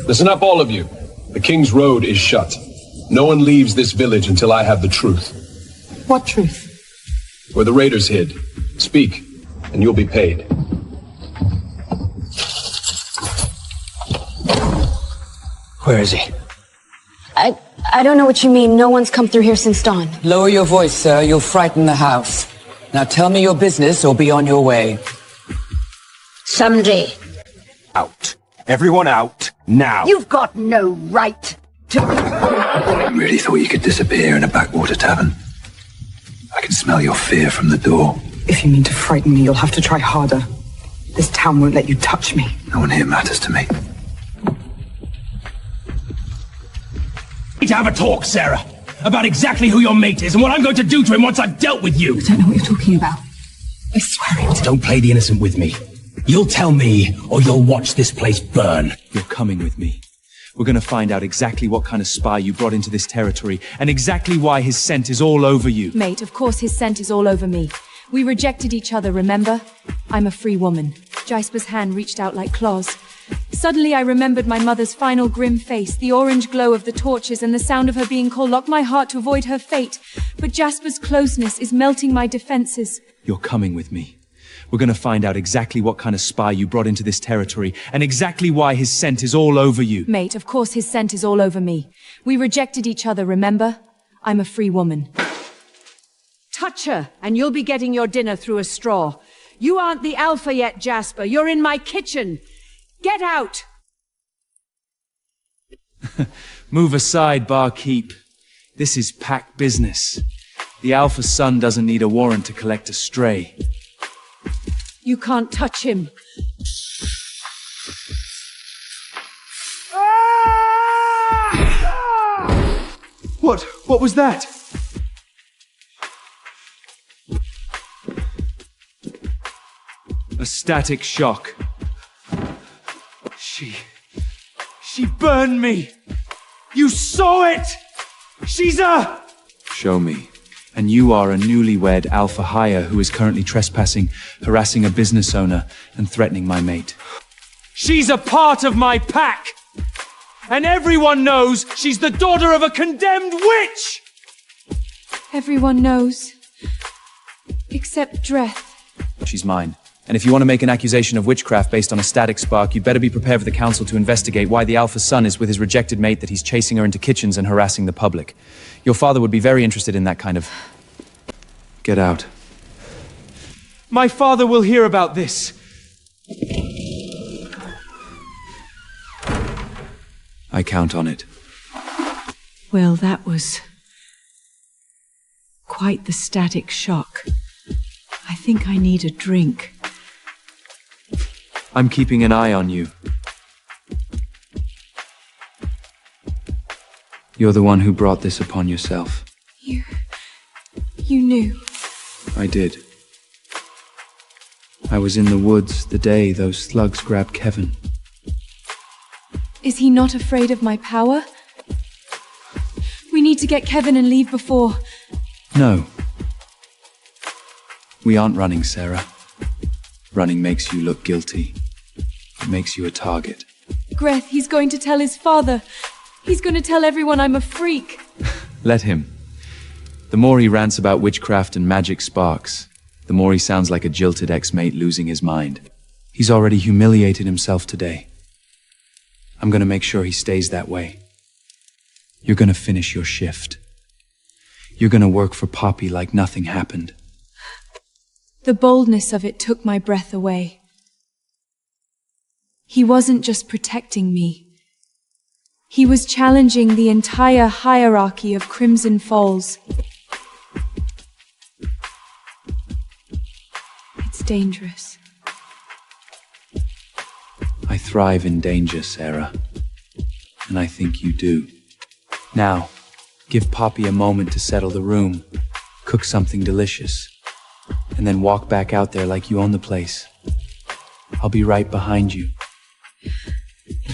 [SPEAKER 20] Listen up, all of you. The King's Road is shut. No one leaves this village until I have the truth.
[SPEAKER 24] What truth?
[SPEAKER 20] Where the raiders hid. Speak, and you'll be paid.
[SPEAKER 16] Where is he?
[SPEAKER 24] I don't know what you mean. No one's come through here since dawn.
[SPEAKER 26] Lower your voice, sir. You'll frighten the house. Now tell me your business or be on your way.
[SPEAKER 25] Someday.
[SPEAKER 27] Out. Everyone out, now.
[SPEAKER 25] You've got no right to...
[SPEAKER 19] I really thought you could disappear in a backwater tavern. I can smell your fear from the door.
[SPEAKER 28] If you mean to frighten me, you'll have to try harder. This town won't let you touch me.
[SPEAKER 19] No one here matters to me.
[SPEAKER 10] We need to have a talk, Sarah, about exactly who your mate is and what I'm going to do to him once I've dealt with you.
[SPEAKER 28] I don't know what you're talking about. I swear it.
[SPEAKER 10] Don't play the innocent with me. You'll tell me, or you'll watch this place burn.
[SPEAKER 2] You're coming with me. We're gonna find out exactly what kind of spy you brought into this territory, and exactly why his scent is all over you.
[SPEAKER 5] Mate, of course his scent is all over me. We rejected each other, remember? I'm a free woman. Jasper's hand reached out like claws. Suddenly I remembered my mother's final grim face, the orange glow of the torches and the sound of her being called locked my heart to avoid her fate. But Jasper's closeness is melting my defenses.
[SPEAKER 2] You're coming with me. We're gonna find out exactly what kind of spy you brought into this territory, and exactly why his scent is all over you.
[SPEAKER 5] Mate, of course his scent is all over me. We rejected each other, remember? I'm a free woman.
[SPEAKER 7] Touch her, and you'll be getting your dinner through a straw. You aren't the Alpha yet, Jasper. You're in my kitchen. Get out!
[SPEAKER 2] Move aside, barkeep. This is pack business. The Alpha son doesn't need a warrant to collect a stray.
[SPEAKER 7] You can't touch him.
[SPEAKER 2] What was that? A static shock. She burned me! You saw it! She's a... Show me. And you are a newlywed alpha hire who is currently trespassing, harassing a business owner, and threatening my mate. She's a part of my pack! And everyone knows she's the daughter of a condemned witch!
[SPEAKER 5] Everyone knows. Except Dreth.
[SPEAKER 2] She's mine. And if you want to make an accusation of witchcraft based on a static spark, you'd better be prepared for the council to investigate why the alpha son is with his rejected mate, that he's chasing her into kitchens and harassing the public. Your father would be very interested in that kind of... Get out. My father will hear about this. I count on it.
[SPEAKER 7] Well, that was quite the static shock. I think I need a drink.
[SPEAKER 2] I'm keeping an eye on you. You're the one who brought this upon yourself.
[SPEAKER 5] You knew.
[SPEAKER 2] I did. I was in the woods the day those slugs grabbed Kevin.
[SPEAKER 5] Is he not afraid of my power? We need to get Kevin and leave before...
[SPEAKER 2] No. We aren't running, Sarah. Running makes you look guilty. It makes you a target.
[SPEAKER 5] Greth, he's going to tell his father. He's going to tell everyone I'm a freak.
[SPEAKER 2] Let him. The more he rants about witchcraft and magic sparks, the more he sounds like a jilted ex-mate losing his mind. He's already humiliated himself today. I'm gonna make sure he stays that way. You're gonna finish your shift. You're gonna work for Poppy like nothing happened.
[SPEAKER 5] The boldness of it took my breath away. He wasn't just protecting me. He was challenging the entire hierarchy of Crimson Falls. It's dangerous.
[SPEAKER 2] I thrive in danger, Sarah. And I think you do. Now, give Poppy a moment to settle the room, cook something delicious, and then walk back out there like you own the place. I'll be right behind you.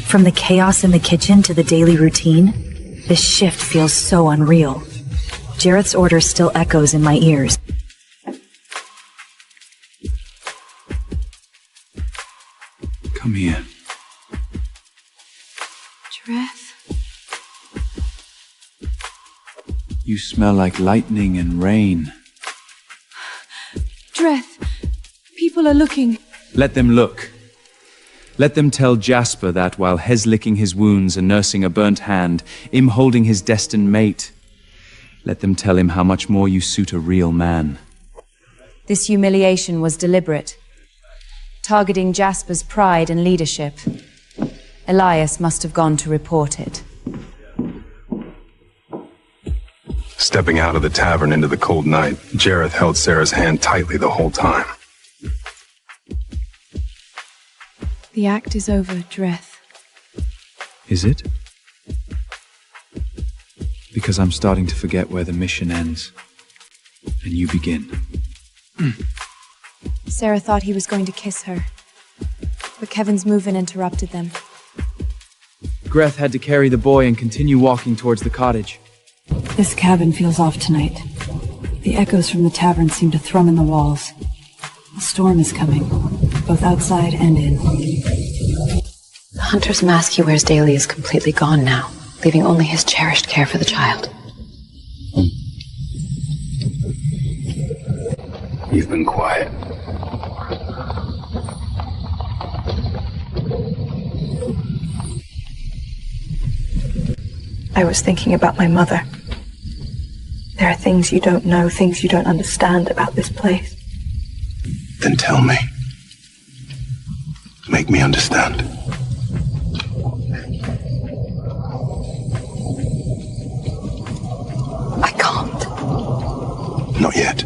[SPEAKER 1] From the chaos in the kitchen to the daily routine, this shift feels so unreal. Jareth's order still echoes in my ears.
[SPEAKER 2] Come here.
[SPEAKER 5] Jareth?
[SPEAKER 2] You smell like lightning and rain.
[SPEAKER 5] Dreth, people are looking.
[SPEAKER 2] Let them look. Let them tell Jasper that while Hez licking his wounds and nursing a burnt hand, Im holding his destined mate. Let them tell him how much more you suit a real man.
[SPEAKER 5] This humiliation was deliberate, targeting Jasper's pride and leadership. Elias must have gone to report it.
[SPEAKER 18] Stepping out of the tavern into the cold night, Jareth held Sarah's hand tightly the whole time.
[SPEAKER 5] The act is over, Dreth.
[SPEAKER 2] Is it? Because I'm starting to forget where the mission ends. And you begin.
[SPEAKER 5] Sarah thought he was going to kiss her. But Kevin's movement interrupted them.
[SPEAKER 2] Greth had to carry the boy and continue walking towards the cottage.
[SPEAKER 24] This cabin feels off tonight. The echoes from the tavern seem to thrum in the walls. A storm is coming, both outside and in.
[SPEAKER 11] The hunter's mask he wears daily is completely gone now, leaving only his cherished care for the child.
[SPEAKER 18] You've been quiet.
[SPEAKER 24] I was thinking about my mother. There are things you don't know, things you don't understand about this place.
[SPEAKER 18] Then tell me. Make me understand.
[SPEAKER 24] I can't.
[SPEAKER 18] Not yet.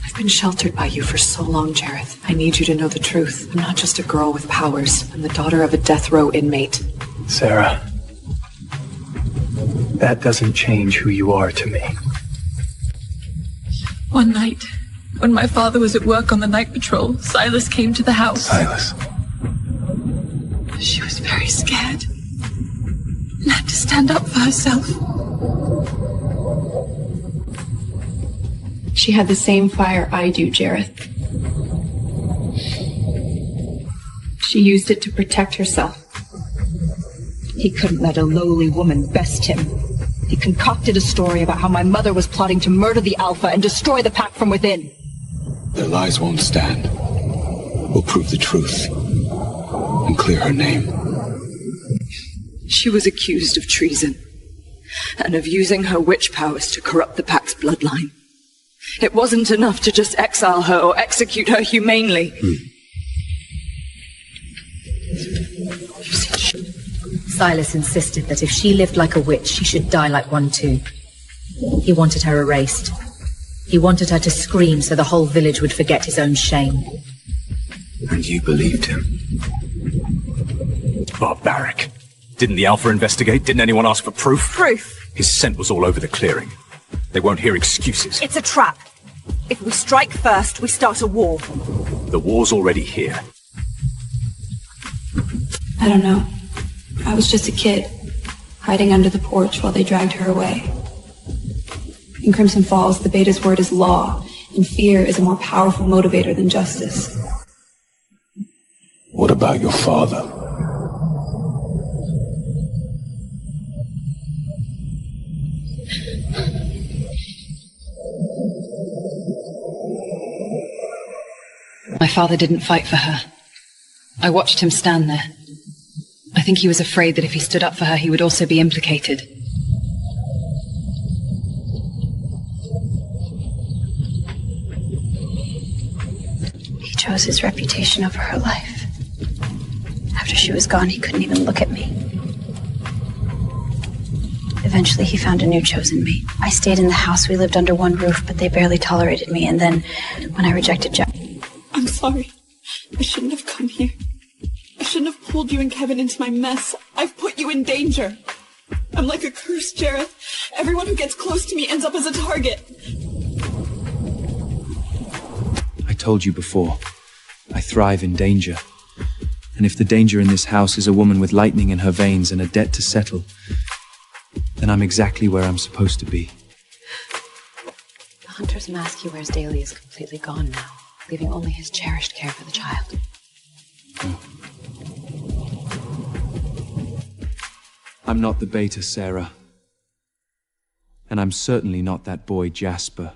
[SPEAKER 24] I've been sheltered by you for so long, Jareth. I need you to know the truth. I'm not just a girl with powers. I'm the daughter of a death row inmate.
[SPEAKER 18] Sarah,
[SPEAKER 21] That doesn't change who you are to me.
[SPEAKER 3] One night, when my father was at work on the night patrol, Silas came to the house.
[SPEAKER 21] Silas.
[SPEAKER 3] She was very scared and had to stand up for herself.
[SPEAKER 4] She had the same fire I do, Jareth. She used it to protect herself.
[SPEAKER 24] He couldn't let a lowly woman best him. He concocted a story about how my mother was plotting to murder the Alpha and destroy the pack from within.
[SPEAKER 18] Their lies won't stand. We'll prove the truth and clear her name.
[SPEAKER 24] She was accused of treason and of using her witch powers to corrupt the pack's bloodline. It wasn't enough to just exile her or execute her humanely.
[SPEAKER 1] Silas insisted that if she lived like a witch, she should die like one too. He wanted her erased. He wanted her to scream so the whole village would forget his own shame.
[SPEAKER 18] And you believed him?
[SPEAKER 10] Barbaric. Didn't the Alpha investigate? Didn't anyone ask for proof?
[SPEAKER 24] Proof?
[SPEAKER 10] His scent was all over the clearing. They won't hear excuses.
[SPEAKER 24] It's a trap. If we strike first, we start a war.
[SPEAKER 10] The war's already here.
[SPEAKER 4] I don't know. I was just a kid, hiding under the porch while they dragged her away. In Crimson Falls, the Beta's word is law, and fear is a more powerful motivator than justice.
[SPEAKER 18] What about your father?
[SPEAKER 24] My father didn't fight for her. I watched him stand there. I think he was afraid that if he stood up for her, he would also be implicated.
[SPEAKER 4] He chose his reputation over her life. After she was gone, he couldn't even look at me. Eventually, he found a new chosen me. I stayed in the house. We lived under one roof, but they barely tolerated me. And then, when I rejected Jack...
[SPEAKER 24] I'm sorry. I shouldn't have come here. I shouldn't have pulled you and Kevin into my mess. I've put you in danger. I'm like a curse, Jareth. Everyone who gets close to me ends up as a target.
[SPEAKER 2] I told you before, I thrive in danger. And if the danger in this house is a woman with lightning in her veins and a debt to settle, then I'm exactly where I'm supposed to be.
[SPEAKER 1] The hunter's mask he wears daily is completely gone now, leaving only his cherished care for the child.
[SPEAKER 2] I'm not the Beta, Sarah. And I'm certainly not that boy, Jasper.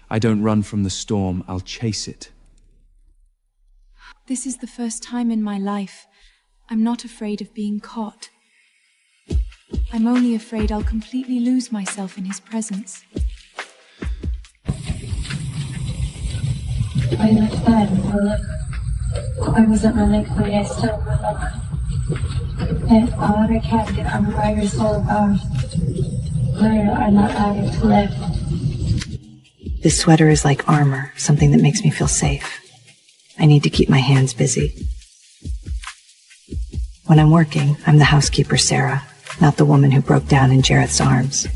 [SPEAKER 2] I don't run from the storm, I'll chase it.
[SPEAKER 5] This is the first time in my life I'm not afraid of being caught. I'm only afraid I'll completely lose myself in his presence.
[SPEAKER 4] I understand, look. I wasn't running for you, still look. If all the captain on the rider soul of ours, where are not allowed to live.
[SPEAKER 1] This sweater is like armor, something that makes me feel safe. I need to keep my hands busy. When I'm working, I'm the housekeeper, Sarah, not the woman who broke down in Jareth's arms.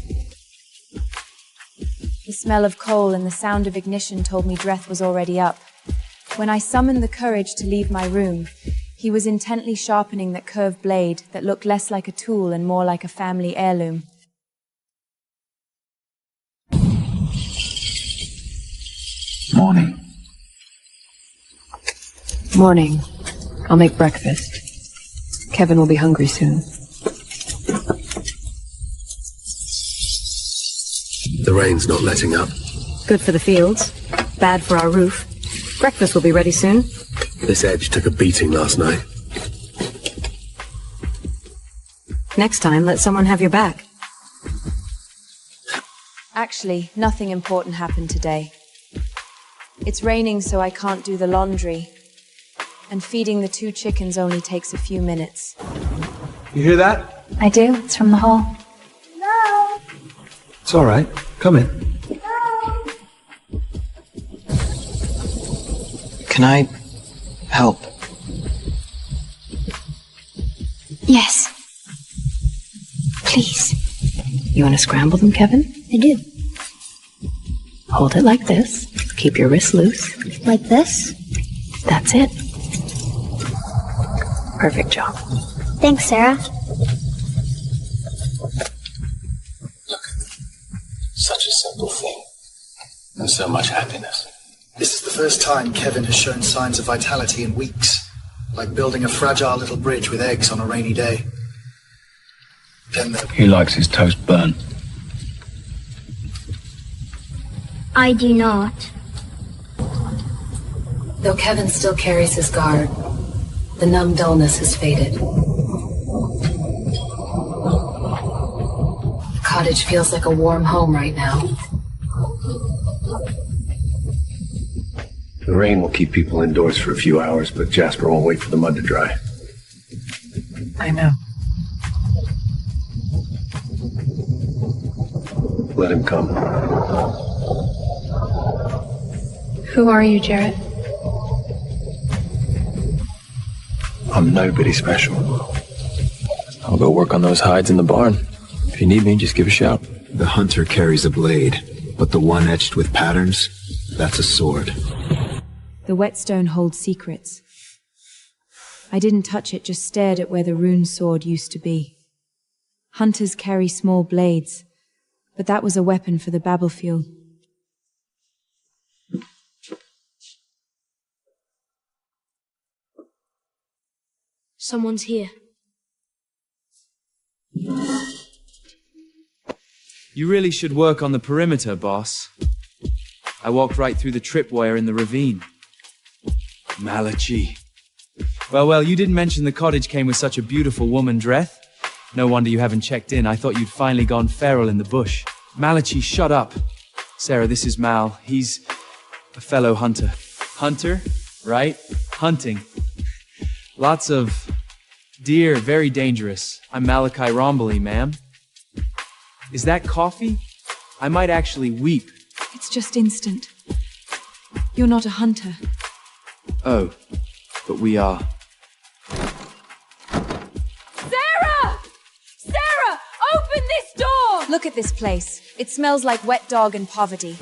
[SPEAKER 5] The smell of coal and the sound of ignition told me Dreth was already up. When I summoned the courage to leave my room, he was intently sharpening that curved blade that looked less like a tool and more like a family heirloom.
[SPEAKER 18] Morning.
[SPEAKER 4] Morning. I'll make breakfast. Kevin will be hungry soon.
[SPEAKER 6] The rain's not letting up.
[SPEAKER 1] Good for the fields, bad for our roof. Breakfast will be ready soon.
[SPEAKER 6] This edge took a beating last night.
[SPEAKER 1] Next time, let someone have your back.
[SPEAKER 5] Actually, nothing important happened today. It's raining, so I can't do the laundry. And feeding the 2 chickens only takes a few minutes.
[SPEAKER 21] You hear that?
[SPEAKER 4] I do. It's from the hall. No!
[SPEAKER 21] It's all right. Come in.
[SPEAKER 12] Can I help?
[SPEAKER 4] Yes. Please.
[SPEAKER 1] You want to scramble them, Kevin?
[SPEAKER 4] I do.
[SPEAKER 1] Hold it like this. Keep your wrists loose.
[SPEAKER 4] Like this?
[SPEAKER 1] That's it. Perfect job.
[SPEAKER 4] Thanks, Sarah.
[SPEAKER 6] Such a simple thing. And so much happiness.
[SPEAKER 8] This is the first time Kevin has shown signs of vitality in weeks. Like building a fragile little bridge with eggs on a rainy day. Then
[SPEAKER 19] He likes his toast burnt.
[SPEAKER 4] I do not.
[SPEAKER 11] Though Kevin still carries his guard, the numb dullness has faded. The cottage feels like a warm home right now.
[SPEAKER 6] The rain will keep people indoors for a few hours, but Jasper won't wait for the mud to dry.
[SPEAKER 1] I know.
[SPEAKER 6] Let him come.
[SPEAKER 3] Who are you, Jarrett?
[SPEAKER 6] I'm nobody special. I'll go work on those hides in the barn. If you need me, just give a shout.
[SPEAKER 9] The hunter carries a blade, but the one etched with patterns, that's a sword.
[SPEAKER 5] The whetstone holds secrets. I didn't touch it, just stared at where the rune sword used to be. Hunters carry small blades, but that was a weapon for the battlefield.
[SPEAKER 4] Someone's here.
[SPEAKER 2] You really should work on the perimeter, boss. I walked right through the tripwire in the ravine. Malachi. Well, you didn't mention the cottage came with such a beautiful woman, Dreth. No wonder you haven't checked in. I thought you'd finally gone feral in the bush. Malachi, shut up. Sarah, this is Mal. He's a fellow hunter. Hunter, right? Hunting. Lots of deer, very dangerous. I'm Malachi Rombly, ma'am. Is that coffee? I might actually weep.
[SPEAKER 5] It's just instant. You're not a hunter.
[SPEAKER 2] Oh, but we are.
[SPEAKER 5] Sarah! Sarah! Open this door! Look at this place. It smells like wet dog and poverty.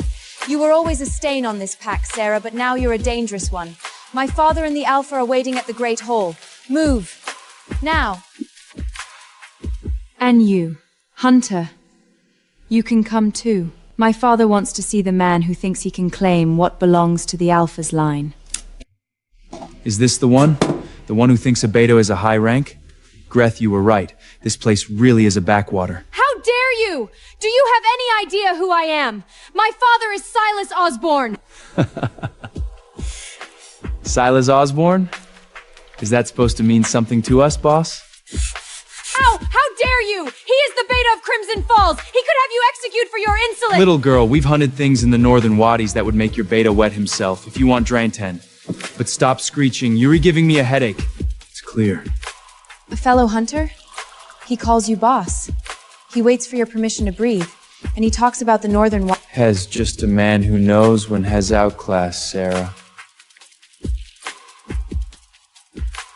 [SPEAKER 5] You were always a stain on this pack, Sarah, but now you're a dangerous one. My father and the Alpha are waiting at the Great Hall. Move. Now. And you, Hunter. You can come too. My father wants to see the man who thinks he can claim what belongs to the Alpha's line.
[SPEAKER 2] Is this the one? The one who thinks a Beto is a high rank? Greth, you were right. This place really is a backwater.
[SPEAKER 5] How dare you! Do you have any idea who I am? My father is Silas Osborne!
[SPEAKER 2] Silas Osborne? Is that supposed to mean something to us, boss?
[SPEAKER 5] Ow! How dare you! He is the Beta of Crimson Falls! He could have you execute for your insolence!
[SPEAKER 2] Little girl, we've hunted things in the northern wadis that would make your Beta wet himself, if you want Dranten. But stop screeching. You're giving me a headache. It's clear.
[SPEAKER 5] A fellow hunter? He calls you boss. He waits for your permission to breathe, and he talks about the northern
[SPEAKER 2] Hez just a man who knows when Hez outclassed Sarah.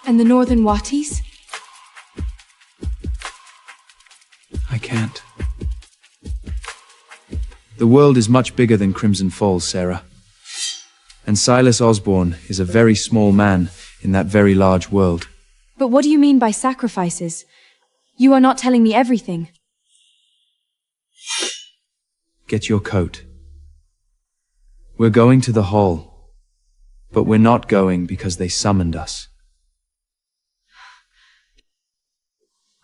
[SPEAKER 5] And the northern Watis?
[SPEAKER 2] I can't. The world is much bigger than Crimson Falls, Sarah. And Silas Osborne is a very small man in that very large world.
[SPEAKER 5] But what do you mean by sacrifices? You are not telling me everything.
[SPEAKER 2] Get your coat. We're going to the hall. But we're not going because they summoned us.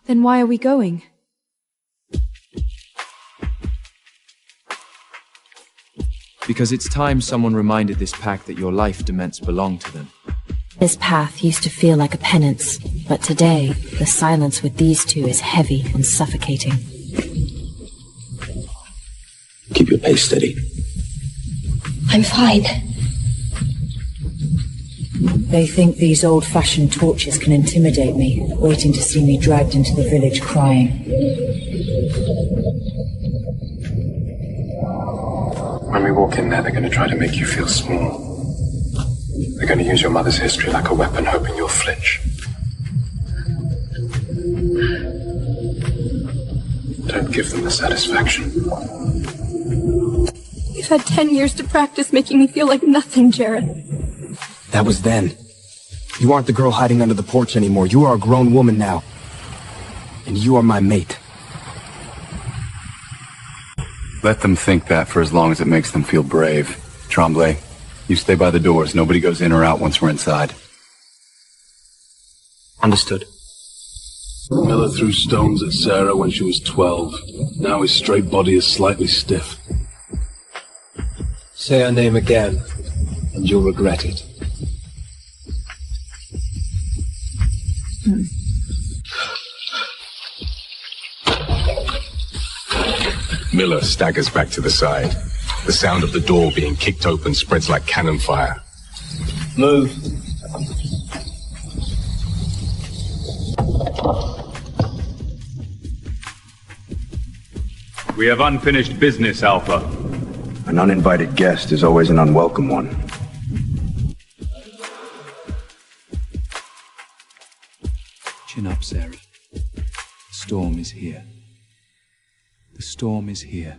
[SPEAKER 5] Then why are we going?
[SPEAKER 2] Because it's time someone reminded this pack that your life dements belong to them.
[SPEAKER 1] This path used to feel like a penance, but today, the silence with these two is heavy and suffocating.
[SPEAKER 6] Keep your pace steady.
[SPEAKER 4] I'm fine.
[SPEAKER 1] They think these old-fashioned torches can intimidate me, waiting to see me dragged into the village crying.
[SPEAKER 6] When we walk in there, they're going to try to make you feel small. They're going to use your mother's history like a weapon, hoping you'll flinch.
[SPEAKER 18] I'd give them the satisfaction.
[SPEAKER 13] You've had 10 years to practice making me feel like nothing, Jared.
[SPEAKER 6] That was then. You aren't the girl hiding under the porch anymore. You are a grown woman now. And you are my mate.
[SPEAKER 14] Let them think that for as long as it makes them feel brave. Tremblay, you stay by the doors. Nobody goes in or out once we're inside.
[SPEAKER 6] Understood.
[SPEAKER 18] Miller threw stones at Sarah when she was 12. Now his straight body is slightly stiff.
[SPEAKER 6] Say her name again, and you'll regret it.
[SPEAKER 18] Miller staggers back to the side. The sound of the door being kicked open spreads like cannon fire.
[SPEAKER 6] Move.
[SPEAKER 14] We have unfinished business, Alpha.
[SPEAKER 9] An uninvited guest is always an unwelcome one.
[SPEAKER 2] Chin up, Sarah. The storm is here. The storm is here.